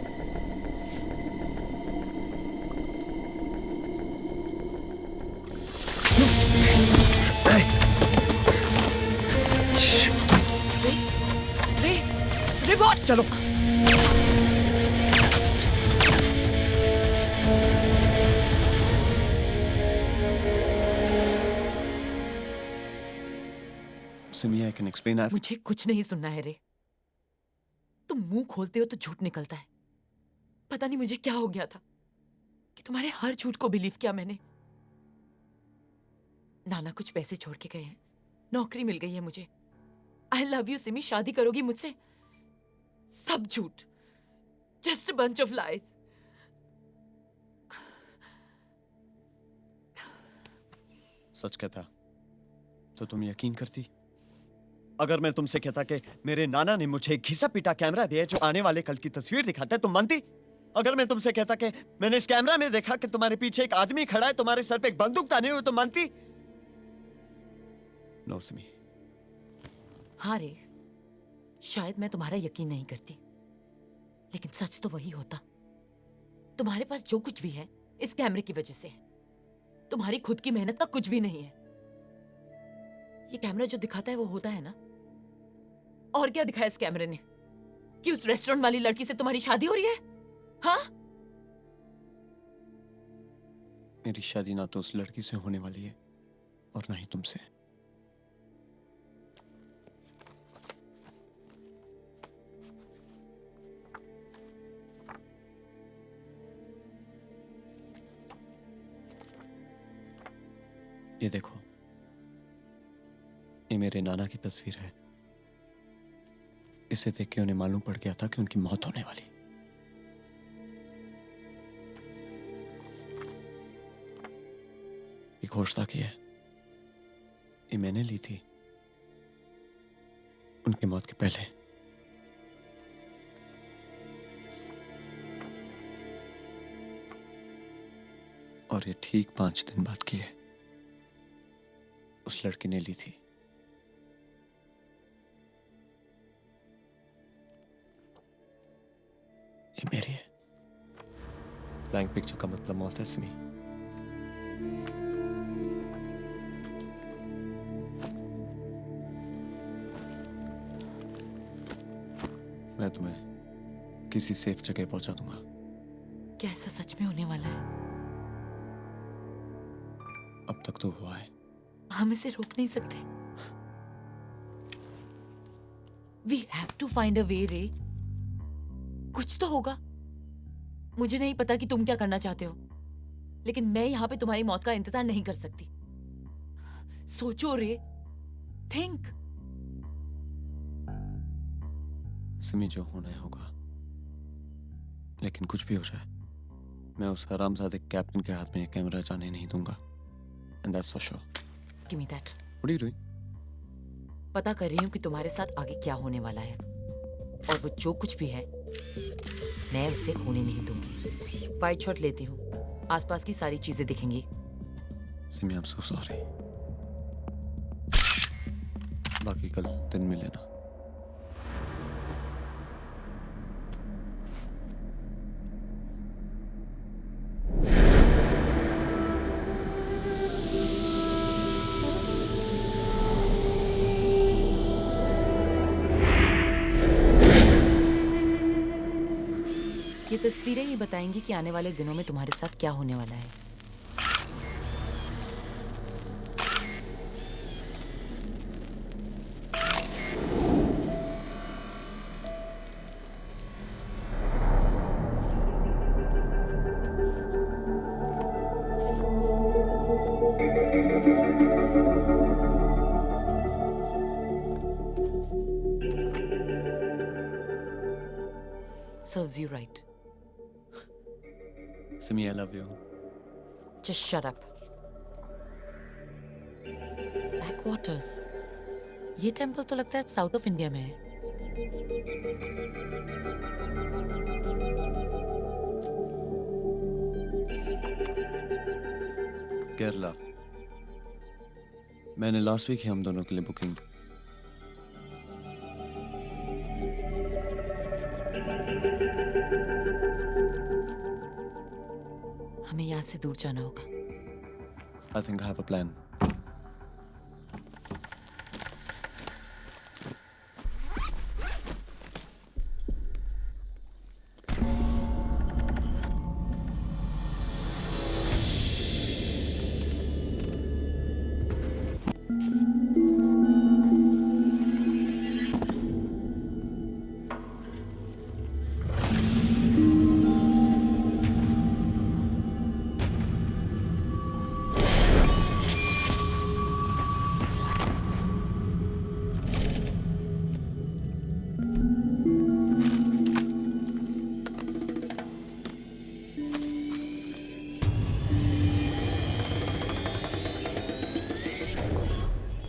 चलो। Simi, I can explain. मुझे कुछ नहीं सुनना है रे। तुम मुंह खोलते हो तो झूठ निकलता है। पता नहीं मुझे क्या हो गया था कि तुम्हारे हर झूठ को बिलीव किया मैंने। नाना कुछ पैसे छोड़ के गए हैं, नौकरी मिल गई है मुझे। आई लव यू सिमी, शादी करोगी मुझसे? सब झूठ, just a bunch of lies. सच कहता तो तुम यकीन करती? अगर मैं तुमसे कहता कि मेरे नाना ने मुझे एक घिसा पीटा कैमरा दिया जो आने वाले कल की तस्वीर दिखाता है, तुम मानती? अगर मैं तुमसे कहता कि मैंने इस कैमरा में देखा कि तुम्हारे पीछे एक आदमी खड़ा है, तुम्हारे सर पे एक बंदूक ताने हुए, तुम मानती? नो सिमी। हाँ रे, शायद मैं तुम्हारा यकीन नहीं करती, लेकिन सच तो वही होता। तुम्हारे पास जो कुछ भी है इस कैमरे की वजह से है। तुम्हारी खुद की मेहनत का कुछ भी नहीं है। ये कैमरा जो दिखाता है वो होता है ना? और क्या दिखाया इस कैमरे ने? कि उस रेस्टोरेंट वाली लड़की से तुम्हारी शादी हो रही है? हाँ? मेरी शादी ना तो उस लड़की से होने वाली है और ना ही तुमसे। ये देखो, ये मेरे नाना की तस्वीर है। इसे देख के उन्हें मालूम पड़ गया था कि उनकी मौत होने वाली। ये घोषणा की है, ये मैंने ली थी उनकी मौत के पहले। और ये ठीक 5 दिन बाद की है। उस लड़की ने ली थी। ये मेरी है। ब्लैंक पिक्चर का मतलब मौत है सिमी। मैं तुम्हें किसी सेफ जगह पहुंचा दूंगा। क्या ऐसा सच में होने वाला है? अब तक तो हुआ है। हम इसे रोक नहीं सकते। We have to find a way, रे। कुछ तो होगा। मुझे नहीं पता कि तुम क्या करना चाहते हो, लेकिन मैं यहाँ पे तुम्हारी मौत का इंतजार नहीं कर सकती। सोचो रे, थिंक। सिमी, जो होना है होगा, लेकिन कुछ भी हो जाए, मैं उस हरामजादे कैप्टन के हाथ में ये कैमरा जाने नहीं दूंगा। And that's for sure. Give me that. What are you doing? पता कर रही हूँ कि तुम्हारे साथ आगे क्या होने वाला है, और वो जो कुछ भी है मैं उसे होने नहीं दूंगी। वाइट शॉट लेती हूँ, आसपास की सारी चीजें दिखेंगी। Simi, I'm so sorry. बाकी कल दिन में लेना। ये तस्वीरें ही बताएंगी कि आने वाले दिनों में तुम्हारे साथ क्या होने वाला है। Serves you right. Simi, I love you. Just shut up. Backwaters. ये टेम्पल तो लगता है साउथ ऑफ इंडिया में है। केरला। मैंने लास्ट वीक ही हम दोनों के लिए बुकिंग। हमें यहाँ से दूर जाना होगा। I think I have a plan.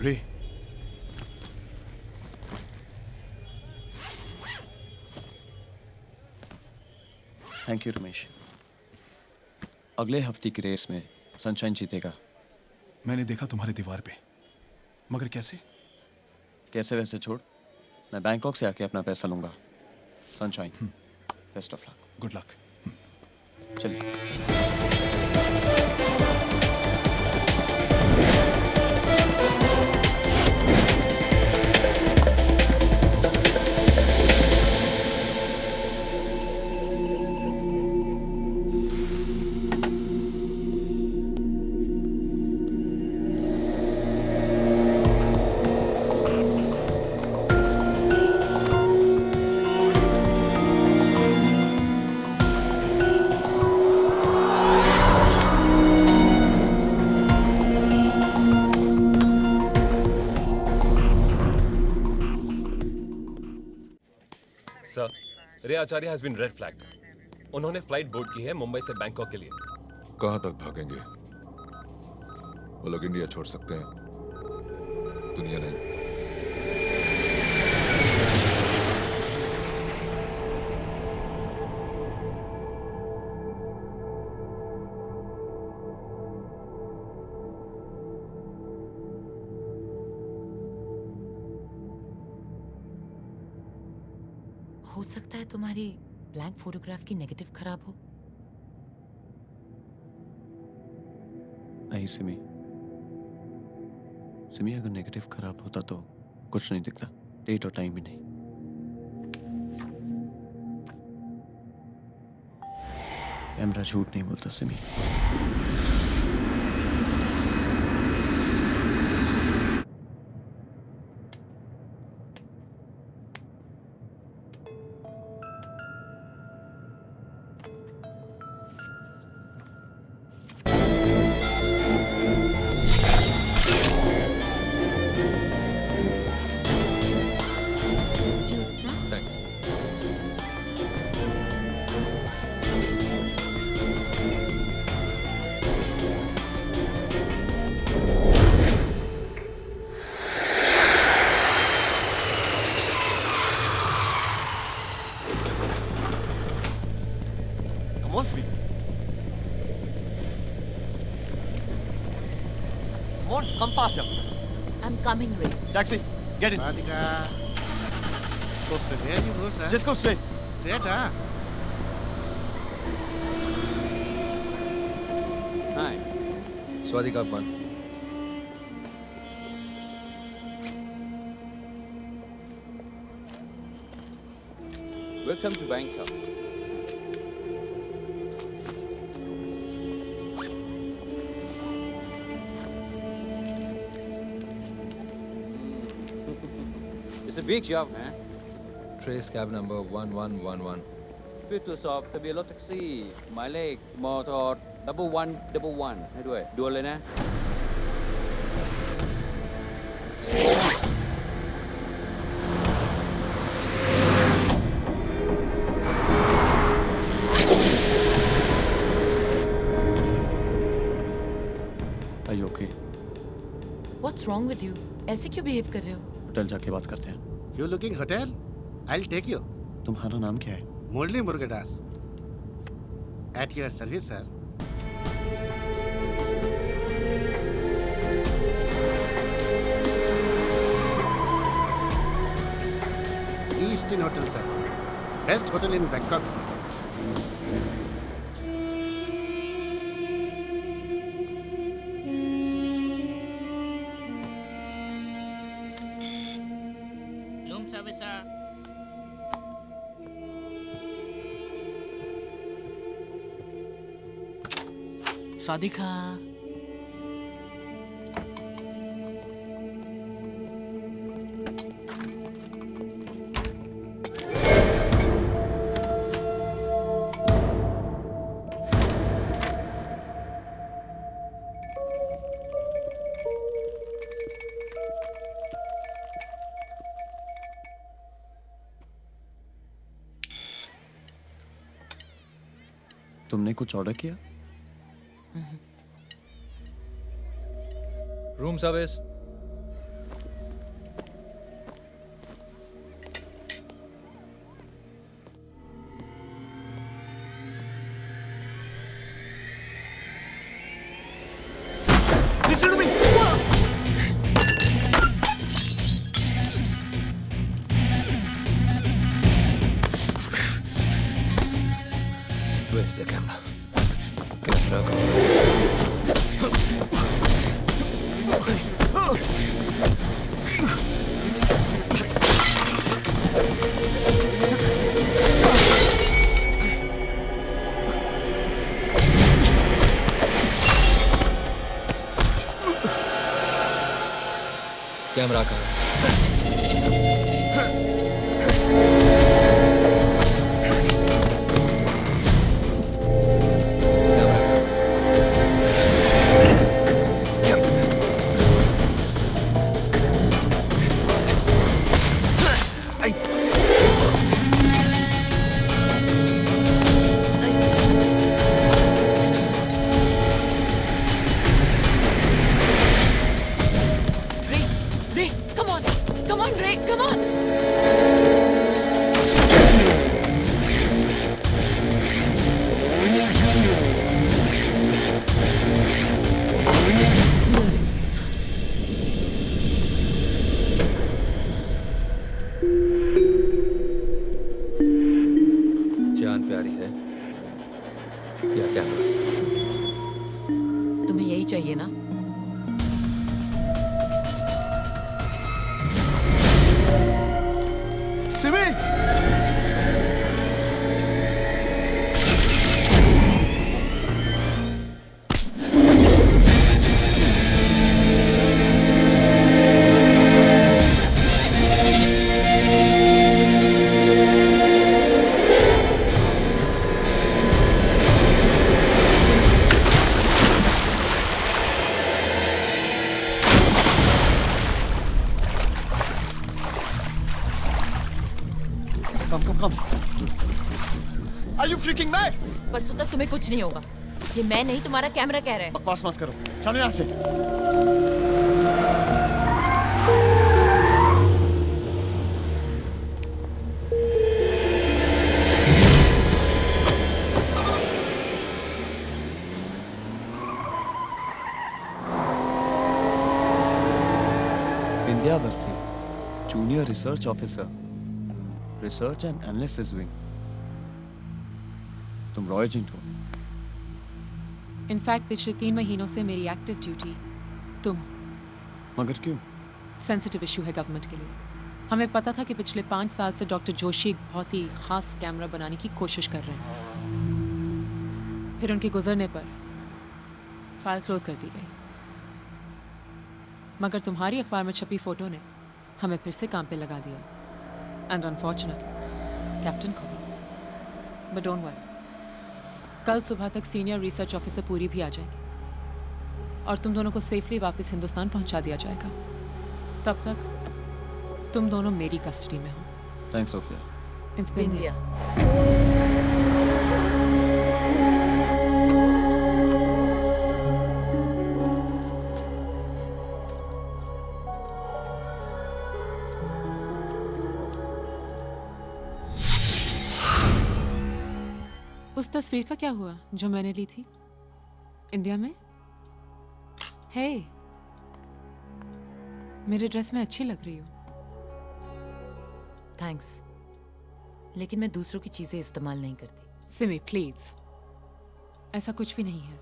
रे थैंक यू रमेश। अगले हफ्ते की रेस में सनशाइन जीतेगा। मैंने देखा तुम्हारे दीवार पे, मगर कैसे? कैसे वैसे छोड़, मैं बैंकॉक से आके अपना पैसा लूंगा। Sunshine, best of luck. Good luck. चलिए। सर, रे आचार्य हैज बीन रेड फ्लैग्ड। उन्होंने फ्लाइट बोर्ड की है मुंबई से बैंकॉक के लिए। कहाँ तक भागेंगे? वो लोग इंडिया छोड़ सकते हैं, दुनिया नहीं। हो सकता है तुम्हारी ब्लैंक फोटोग्राफ की नेगेटिव खराब हो। नहीं सिमी, सिमी अगर नेगेटिव खराब होता तो कुछ नहीं दिखता, डेट और टाइम भी नहीं। कैमरा झूठ नहीं बोलता Simi. Come on, Sweet. Come on, come faster. I'm coming, Ray. Taxi, get in. Radhika. Go straight. There you go, sir. Just go straight. Straight, huh? Hi. Swadika Ban. Welcome to Bangkok. It's a big job, man. Trace cab number 1111. เพื่อตรวจสอบทะเบียนรถแท็กซี่หมายเลขมท1111ให้ด้วยด่วนเลยนะ Are you okay? What's wrong with you? ऐसे क्यों behave कर रहे हो? Hotel जाके बात करते हैं। You looking hotel? I'll take you. तुम्हारा नाम क्या है? Murli Murugadas. At your service, sir. Eastern Hotel, sir. Best hotel in Bangkok, sir. Room service, sir. Sadika. तुमने कुछ ऑर्डर किया? Room service. Listen to me. Where's the camera? Camera go. Camera कहाँ है? Ray, come on. Come on, Ray, come on. जान प्यारी है या camera? तुम्हें यही चाहिए ना? Simi! Come. Are you freaking mad? परसों तक तुम्हें कुछ नहीं होगा। ये मैं नहीं, तुम्हारा कैमरा कह रहा है। बकवास मत करो। चलो यहाँ से। Vindhyavasthi, junior research officer, research and analysis wing. तुम रॉय एजेंट हो? इनफैक्ट पिछले 3 महीनों से मेरी एक्टिव ड्यूटी तुम। मगर क्यों? सेंसिटिव इशू है गवर्नमेंट के लिए। हमें पता था कि पिछले 5 साल से डॉक्टर जोशी एक बहुत ही खास कैमरा बनाने की कोशिश कर रहे हैं। फिर उनके गुजरने पर फाइल क्लोज कर दी गई। मगर तुम्हारी अखबार में छपी फोटो ने हमें फिर से काम पे लगा दिया। एंड अनफॉर्चुनेटली कैप्टन को भी। बट डोंट वरी, कल सुबह तक सीनियर रिसर्च ऑफिसर पूरी भी आ जाएगी और तुम दोनों को सेफली वापस हिंदुस्तान पहुंचा दिया जाएगा। तब तक तुम दोनों मेरी कस्टडी में हो। Thanks Sophia. विंध्या। उस तस्वीर का क्या हुआ जो मैंने ली थी इंडिया में? हे, मेरे ड्रेस में अच्छी लग रही हो। थैंक्स, लेकिन मैं दूसरों की चीजें इस्तेमाल नहीं करती। सिमी प्लीज, ऐसा कुछ भी नहीं है।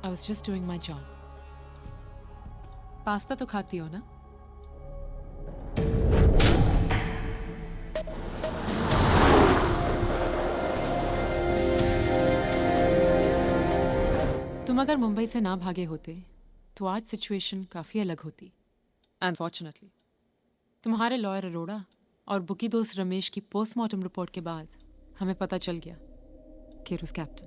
I was just doing my job. Pasta तो खाती हो ना? तुम अगर मुंबई से ना भागे होते तो आज सिचुएशन काफ़ी अलग होती। अनफॉर्चुनेटली तुम्हारे लॉयर अरोड़ा और बुकी दोस्त रमेश की पोस्टमार्टम रिपोर्ट के बाद हमें पता चल गया कि उस कैप्टन।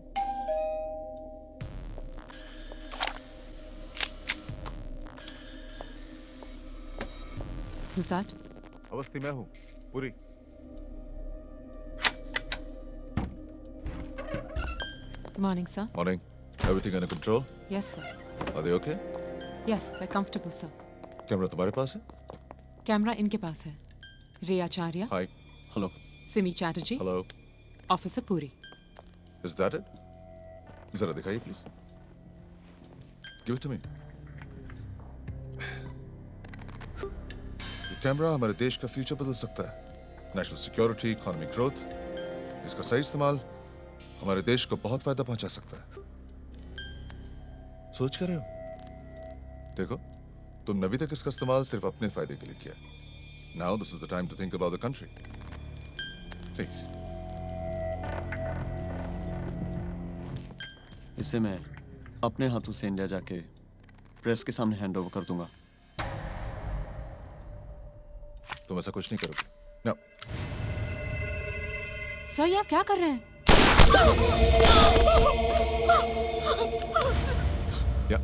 Who's that? अवस्थी मैं हूँ, पूरी। Morning, sir. Morning. Everything under control? Yes, sir. Are they okay? Yes, they're comfortable, sir. Camera तुम्हारे पास है? कैमरा इनके पास है। Ray Acharya. Hi. Hello. Simi Chatterjee. Hello. Officer Puri. Is that it? जरा दिखाइए please. Give it to me. ये कैमरा हमारे देश का फ्यूचर बदल सकता है। नेशनल सिक्योरिटी, इकोनॉमिक ग्रोथ, इसका सही इस्तेमाल हमारे देश को बहुत फायदा पहुंचा सकता है। सोच कर रहे हो? देखो, तुमने अभी तक इसका इस्तेमाल सिर्फ अपने फायदे के लिए किया। Now this is the time to think about the country. Please. इससे मैं अपने हाथों से इंडिया जाके प्रेस के सामने हैंड ओवर कर दूंगा। तुम ऐसा कुछ नहीं करोगे। नो। सर, ये आप क्या कर रहे हैं? या।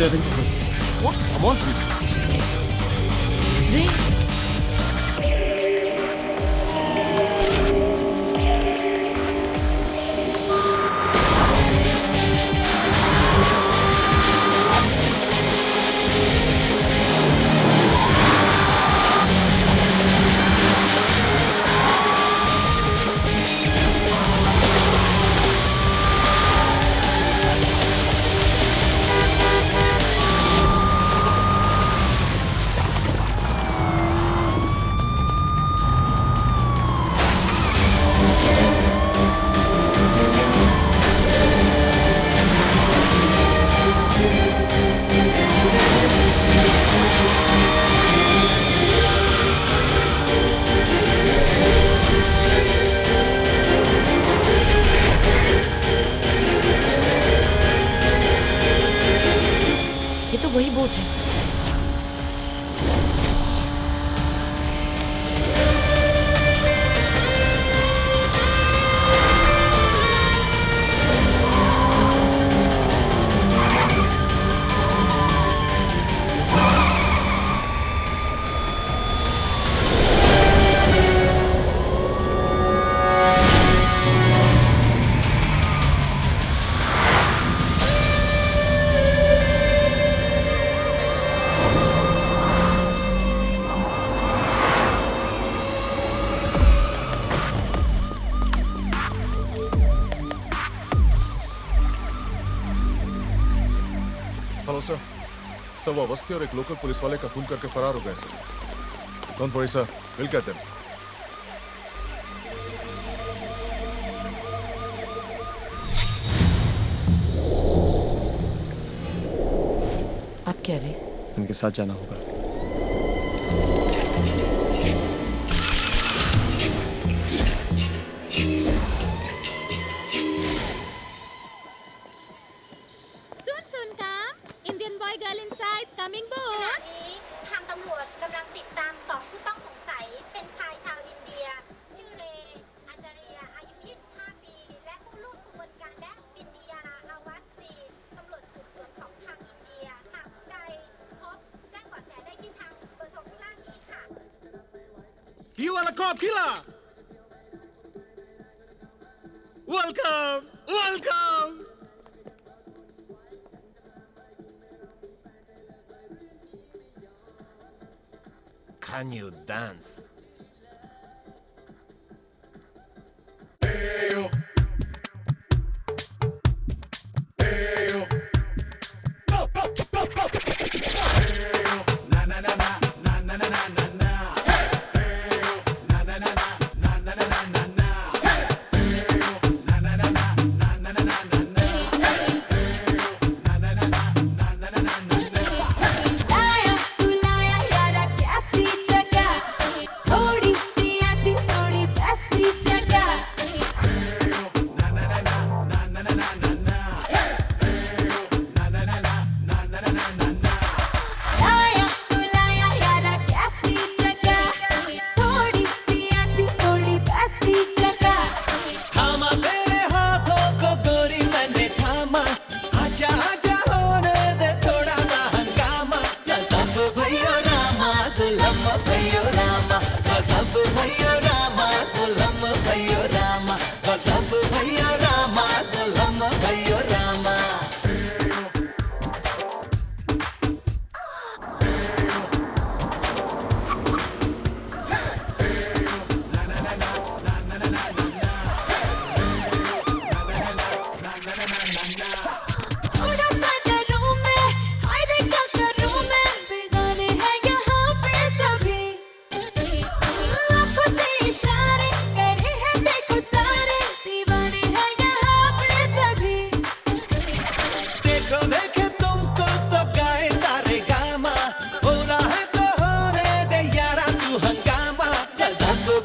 Staring for her. What? I'm on sleep. वही बोट है। तो वो अवस्थी और एक लोकल पुलिस वाले का खून करके फरार हो गए sir. Don't worry sir, will get them. आप कह रहे? इनके साथ जाना होगा। You are a cop killer! Welcome! Welcome! Can you dance?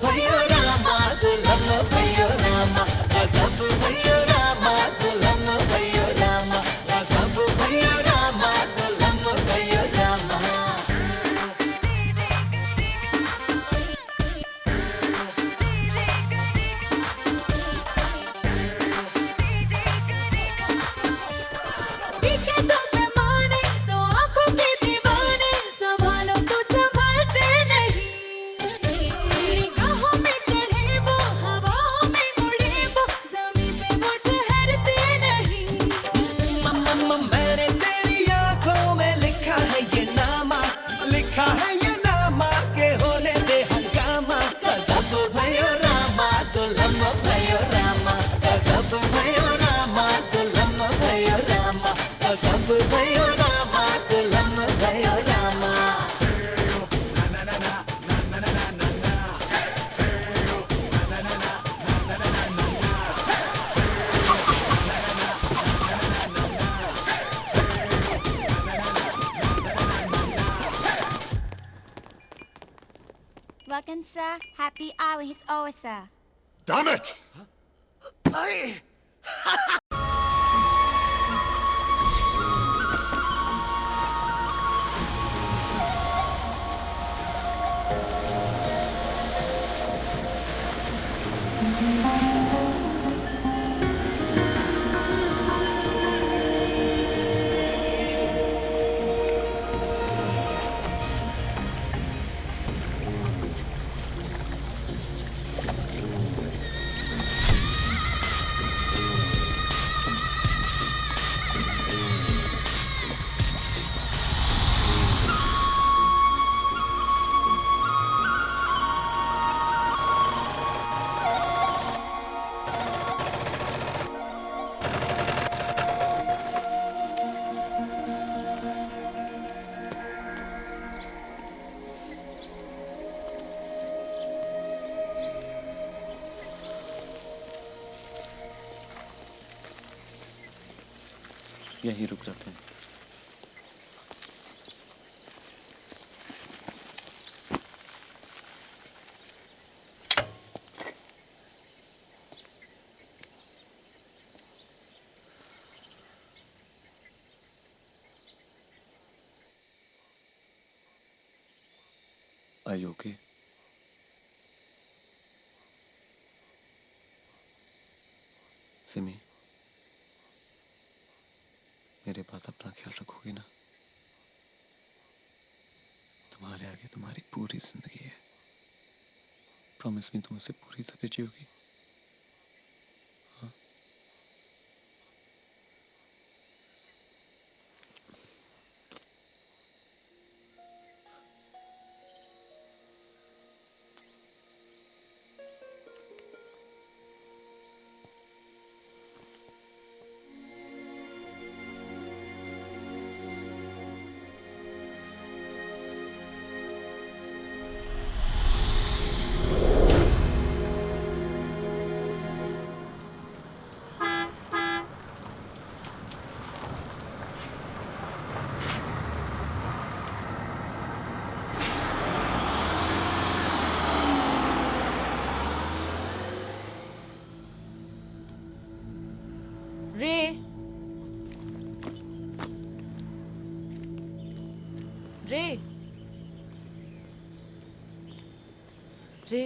भयो रामा जुलम भयो रामा गजब भयो रामा जुलम भयो रामा गजब भयो रामा जुलम भयो रामा दिखे तो पैमाने तो आंखों के दीवाने संभालो तो संभालते नहीं निगाहों में चढ़े वो हवाओं में उड़े वो जमीन पे वो ठहरते नहीं मैंने तेरी आंखों में लिखा है ये नामा के होने दे हंगामा गजब भयो रामा जुलम भयो रामा गजब भयो रामा जुलम भयो रामा गजब भयो रामा जुलम भयो Rama Welcome, sir. Happy hour is over, sir. Damn it! यहीं रुक जाते हैं। Are you okay? सिमी, मेरे बात अपना ख्याल रखोगी ना? तुम्हारे आगे तुम्हारी पूरी जिंदगी है। प्रॉमिस मी तुम उसे पूरी तरह जियोगी। हाँ? रे रे रे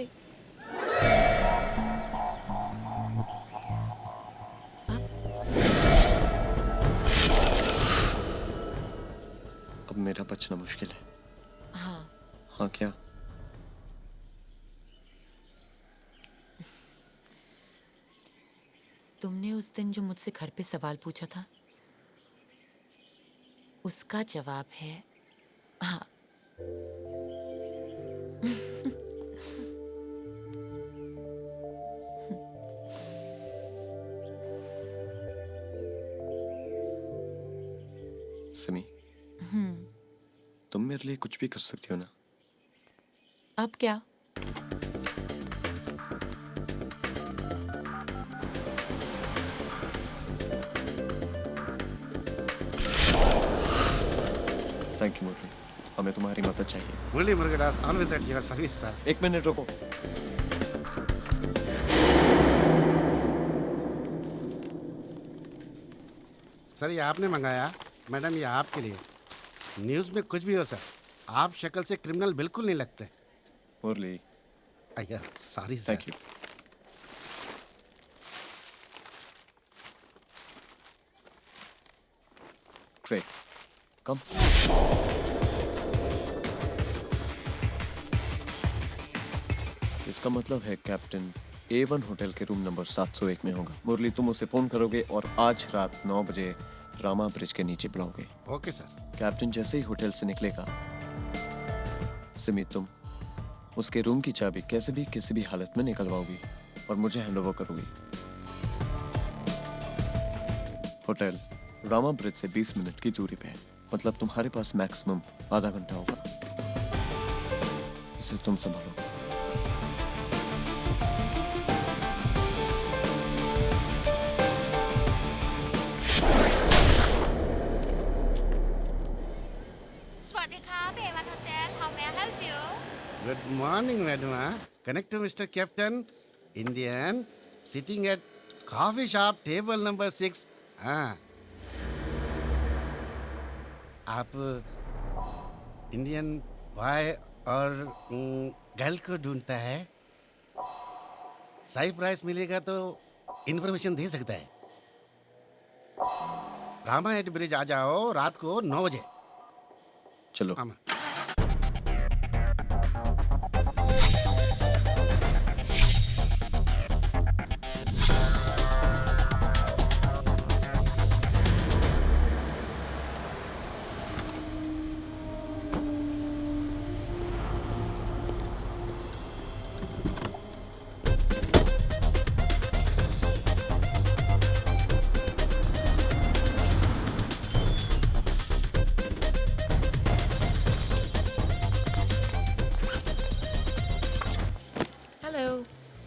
अब मेरा बचना मुश्किल है। हाँ हाँ क्या? तुमने उस दिन जो मुझसे घर पे सवाल पूछा था, उसका जवाब है हाँ। सिमी, तुम मेरे लिए कुछ भी कर सकती हो ना? अब क्या? थैंक यू मुरली, हमें तुम्हारी मदद चाहिए। Murali Murugadas, always at your service, sir. एक मिनट रुको। सर ये आपने मंगाया, मैडम ये आपके लिए। न्यूज़ में कुछ भी हो सर, आप शक्ल से क्रिमिनल बिल्कुल नहीं लगते। मुरली, अय्या sorry sir. Thank you. Great, come. इसका मतलब है कैप्टन A1 होटल के रूम नंबर 701 में होगा। मुरली, तुम उसे फोन करोगे और आज रात 9 बजे रामा ब्रिज के नीचे बुलाओगे। Okay sir. कैप्टन जैसे ही होटल से निकलेगा, सिमी तुम उसके रूम की चाबी कैसे भी किसी भी हालत में निकलवाओगी और मुझे हैंडओवर करोगी। होटल रामा ब्रिज से 20 मिनट की दूरी पे है, मतलब तुम्हारे पास मैक्सिमम आधा घंटा होगा। इसे तुम संभालो। Good morning, madam. Connect to Mr. Captain, Indian, sitting at coffee shop, table number 6. हाँ. आप इंडियन बॉय और गर्ल को ढूंढता है। सही प्राइस मिलेगा तो इन्फॉर्मेशन दे सकता है। रामा एट ब्रिज आ जाओ रात को 9 बजे। चलो।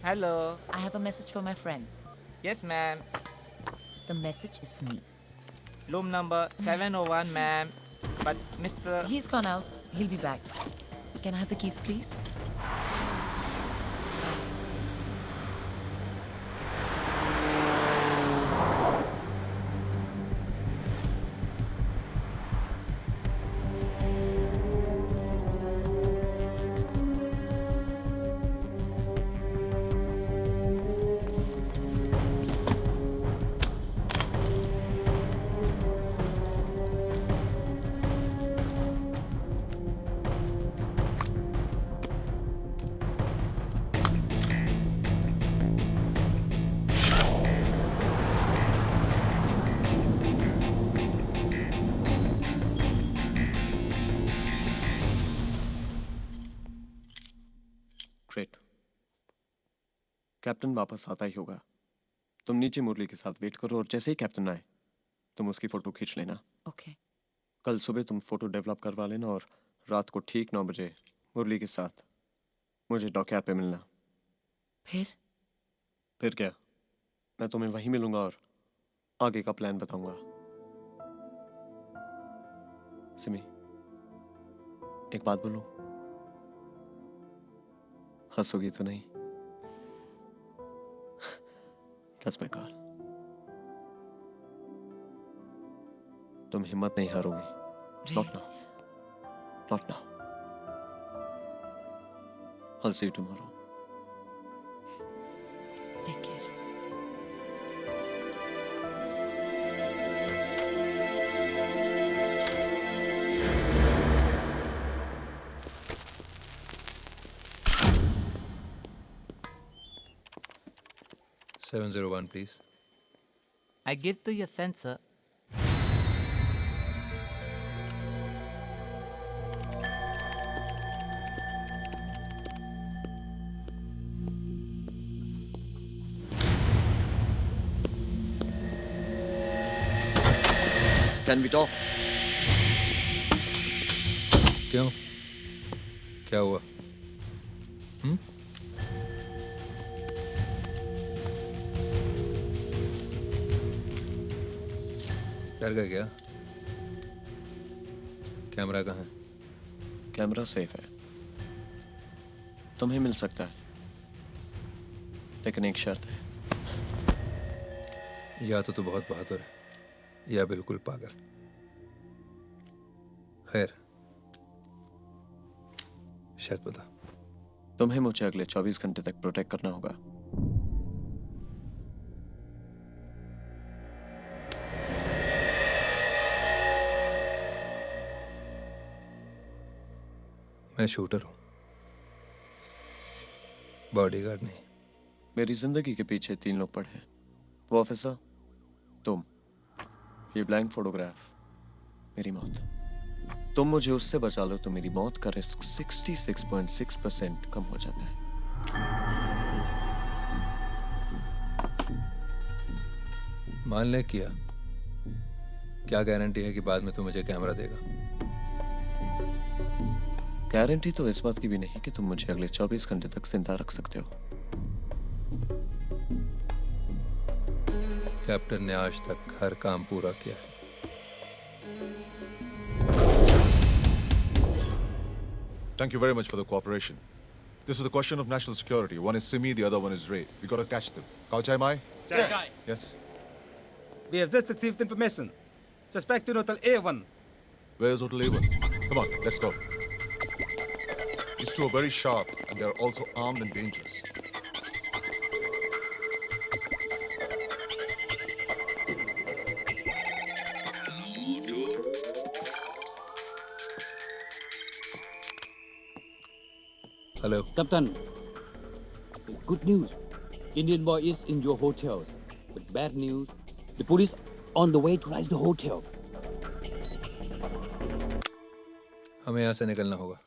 Hello. I have a message for my friend. Yes, ma'am. The message is me. Room number 701, ma'am. But Mr. He's gone out. He'll be back. Can I have the keys, please? Great. Captain वापस आता ही होगा। तुम नीचे मुरली के साथ wait करो और जैसे ही कैप्टन आए तुम उसकी फोटो खींच लेना। ओके। कल सुबह तुम फोटो डेवलप करवा लेना और रात को ठीक 9 बजे मुरली के साथ मुझे डॉकयार्ड पे मिलना। फिर क्या, मैं तुम्हें वहीं मिलूंगा और आगे का प्लान बताऊंगा। सिमी, एक बात बोलूं? हंसोगी तो नहीं? That's my call. तुम हिम्मत नहीं हारोगी। Not now. Not now. I'll see you tomorrow. Take care. $701, please. I give to your sensor. Can we talk? क्यों? क्या हुआ? डर गए क्या? कैमरा कहाँ है? कैमरा सेफ है, तुम्हें मिल सकता है, लेकिन एक शर्त है। या तो तू बहुत बहादुर है या बिल्कुल पागल। खैर, शर्त बता। तुम्हें मुझे अगले 24 घंटे तक प्रोटेक्ट करना होगा। मैं शूटर हूं, बॉडीगार्ड नहीं। मेरी जिंदगी के पीछे 3 लोग पड़े हैं। वो ऑफिसर, तुम, ये ब्लैंक फोटोग्राफ, मेरी मौत। तुम मुझे उससे बचा लो तो मेरी मौत का रिस्क 66.6% कम हो जाता है। मान ले किया, क्या गारंटी है कि बाद में तू मुझे कैमरा देगा? गारंटी तो इस बात की भी नहीं कि तुम मुझे अगले 24 घंटे तक जिंदा रख सकते हो। कैप्टन ने आज तक हर काम पूरा किया है। Thank you very much for the cooperation. This is a question of national security. One is Simi, the other one is Ray. We got to catch them. Kao Chai Mai? Chai. Yes. We have just received information. Suspect in Hotel A1. Where is Hotel A1? Come on, let's go. These two are very sharp and they are also armed and dangerous. Hello. Captain, good news. Indian boy is in your hotel. But bad news, the police on the way to raise the hotel. हमें यहाँ से निकलना होगा।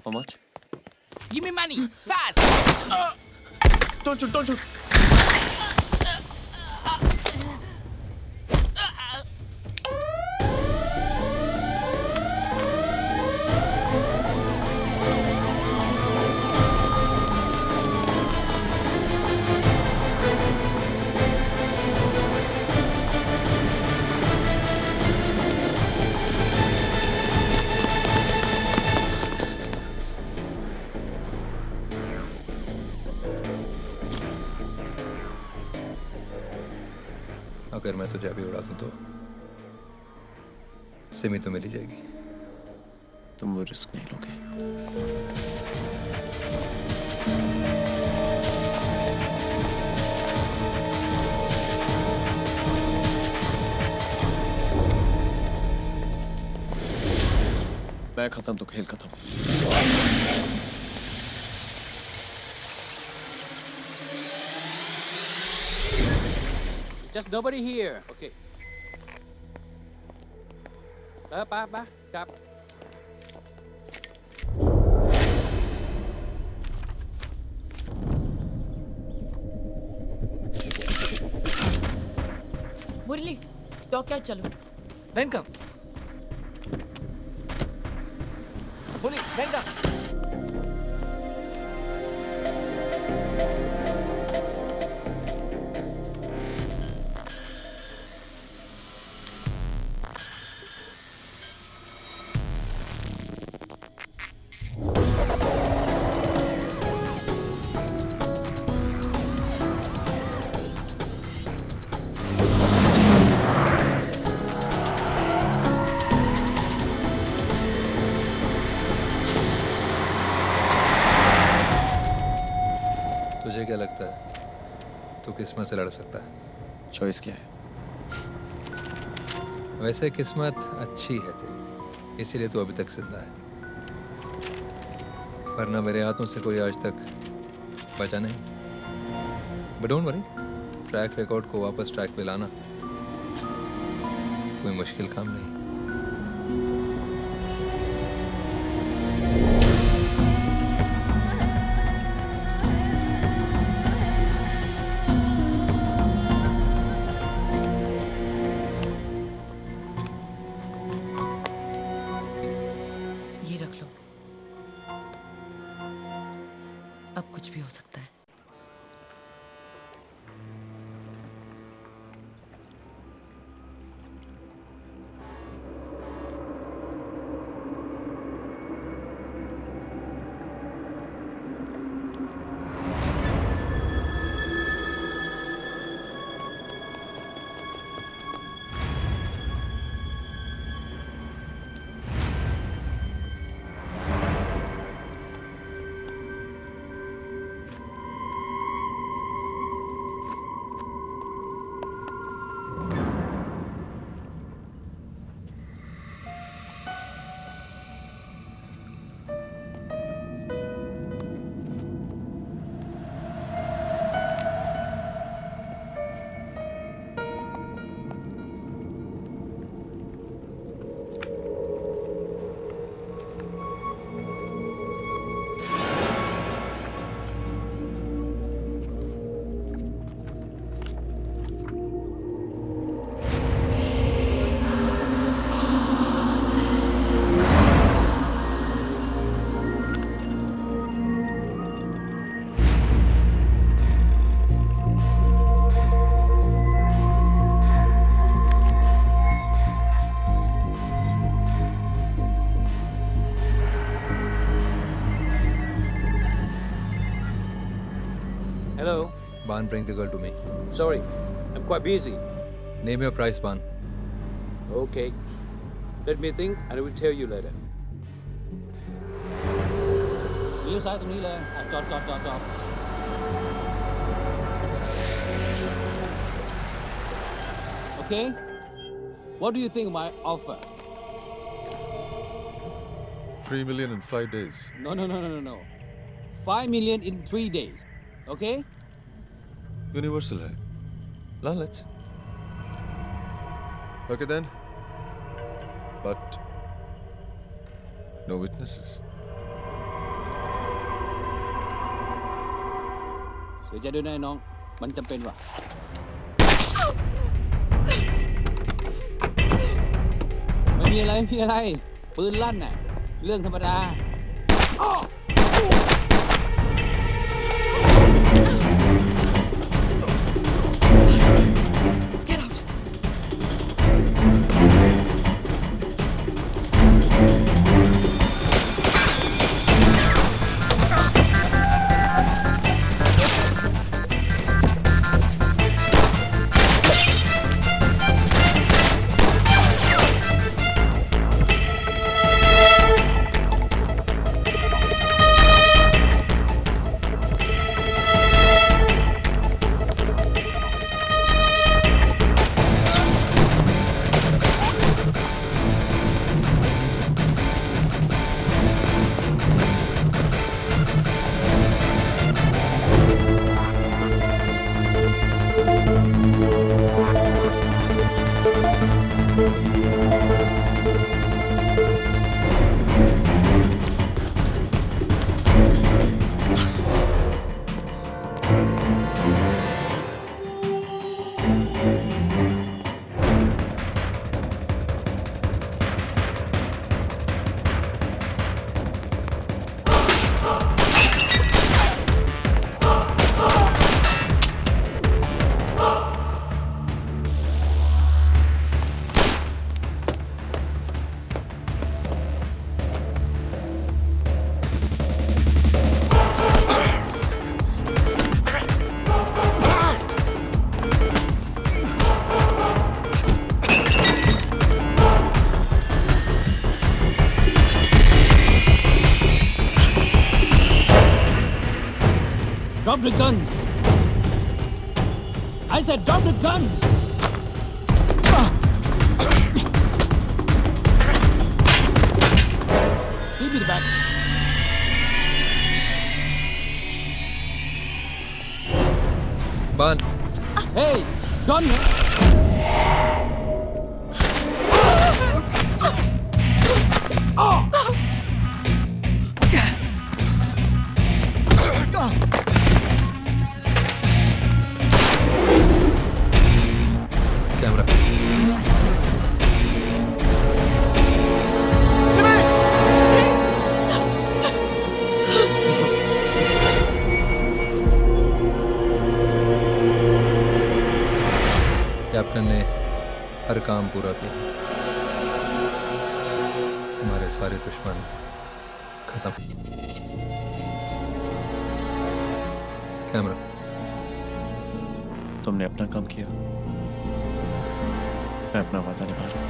How much? Give me money, fast! Don't shoot, don't shoot! अगर मैं तुझे अभी उड़ा दूं तो सिमी तो मिल ही जाएगी। तुम वो रिस्क नहीं लोगे। मैं खत्म तो खेल खत्म। Just nobody here. Okay. Ba. Stop. Murali, dockyard चलो। वेलकम। मुरली, वेलकम। तू किस्मत से लड़ सकता है। चॉइस क्या है? वैसे किस्मत अच्छी है तेरी, इसीलिए तू अभी तक जिंदा है, वरना मेरे हाथों से कोई आज तक बचा नहीं। But don't worry, track record को वापस ट्रैक पे लाना कोई मुश्किल काम नहीं। ये रख लो, अब कुछ भी हो सकता है। Hello. Ban, bring the girl to me. Sorry, I'm quite busy. Name your price, Ban. Okay. Let me think and I will tell you later. เลี้ยวซ้ายตรงนี้เลยจอด Okay? What do you think of my offer? 3 million in 5 days. No. 5 million in 3 days. Okay? Universal hai. Let's. Okay then. But no witnesses.เสียใจด้วยนะน้อง มันจำเป็นว่ะ ไม่มีอะไรปืนลั่นน่ะ เรื่องธรรมดา Drop the gun. I said, drop the gun! Give me the back. बान Hey, gun! Camera captain ने हर काम पूरा किया। तुम्हारे सारे दुश्मन खत्म। Camera तुमने अपना काम किया, मैं अपना वादा निभा रहा हूं।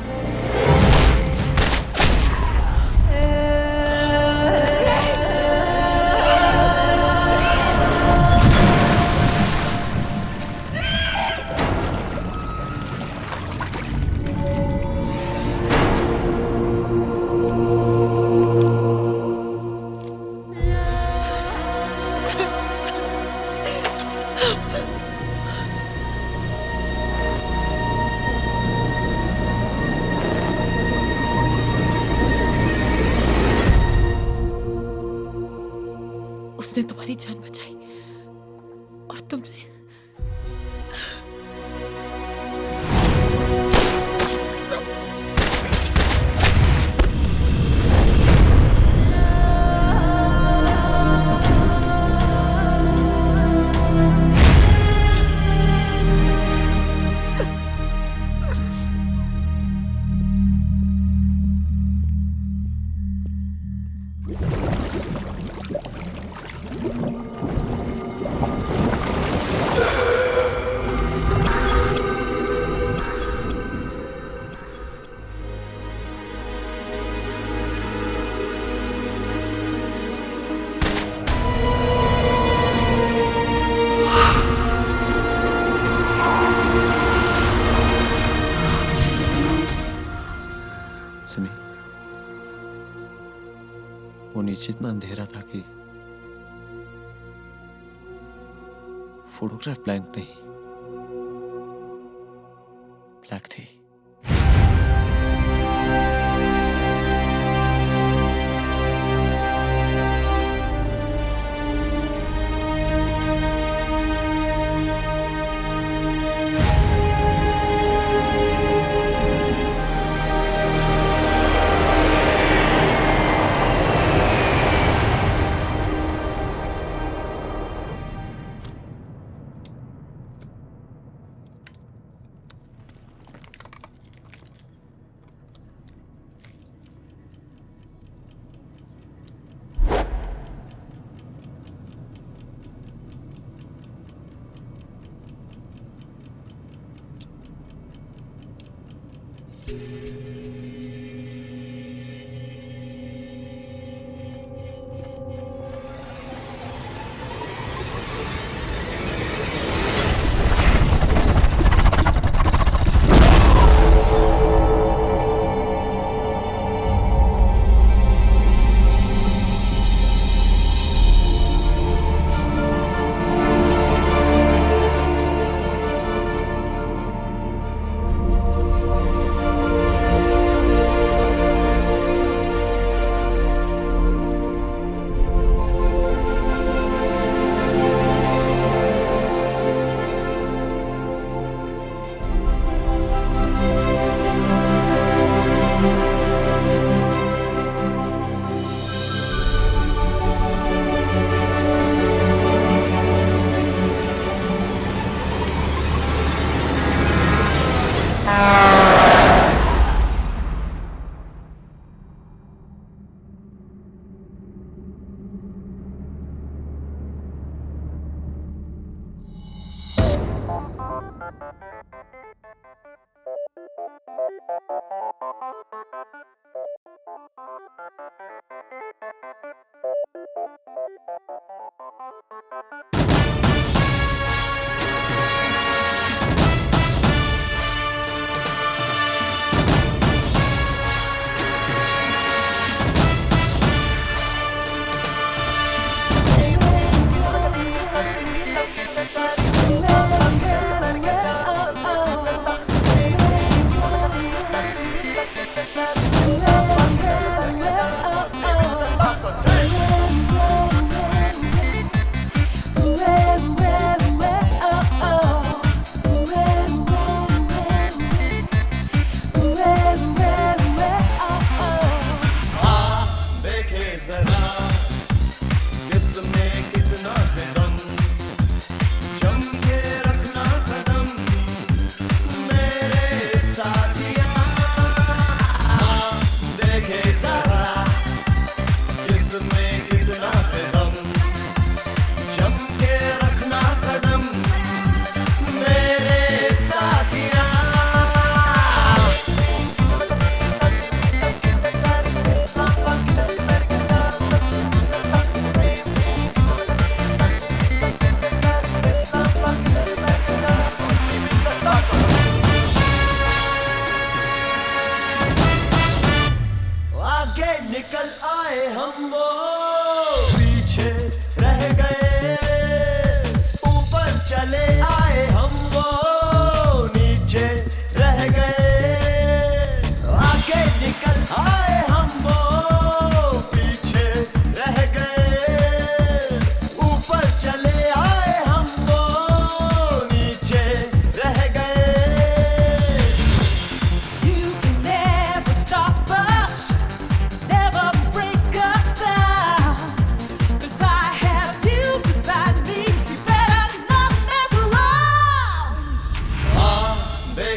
उसने तुम्हारी जान बचाई और तुमने सुनी, वो नीचे इतना अंधेरा था कि फोटोग्राफ ब्लैंक नहीं, ब्लैक थी।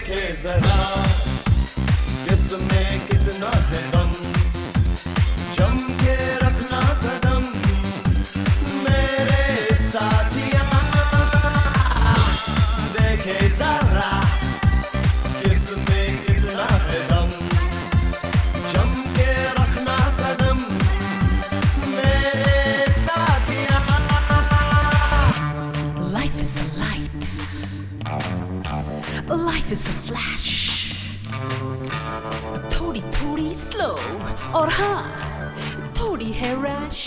देखे जरा किसमें कितना है दम जम के रखना कदम मेरे साथिया देखे जरा किसमें कितना है दम जम के रखना कदम मेरे साथिया Life is a light. Life is a flash. थोड़ी थोड़ी स्लो और हाँ थोड़ी है रैश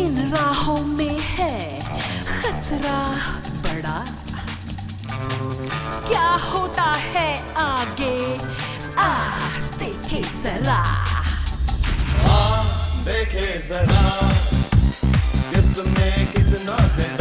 इन राहों में है खतरा बड़ा क्या होता है आगे आ देखे जरा देखे जरा किसमें कितना है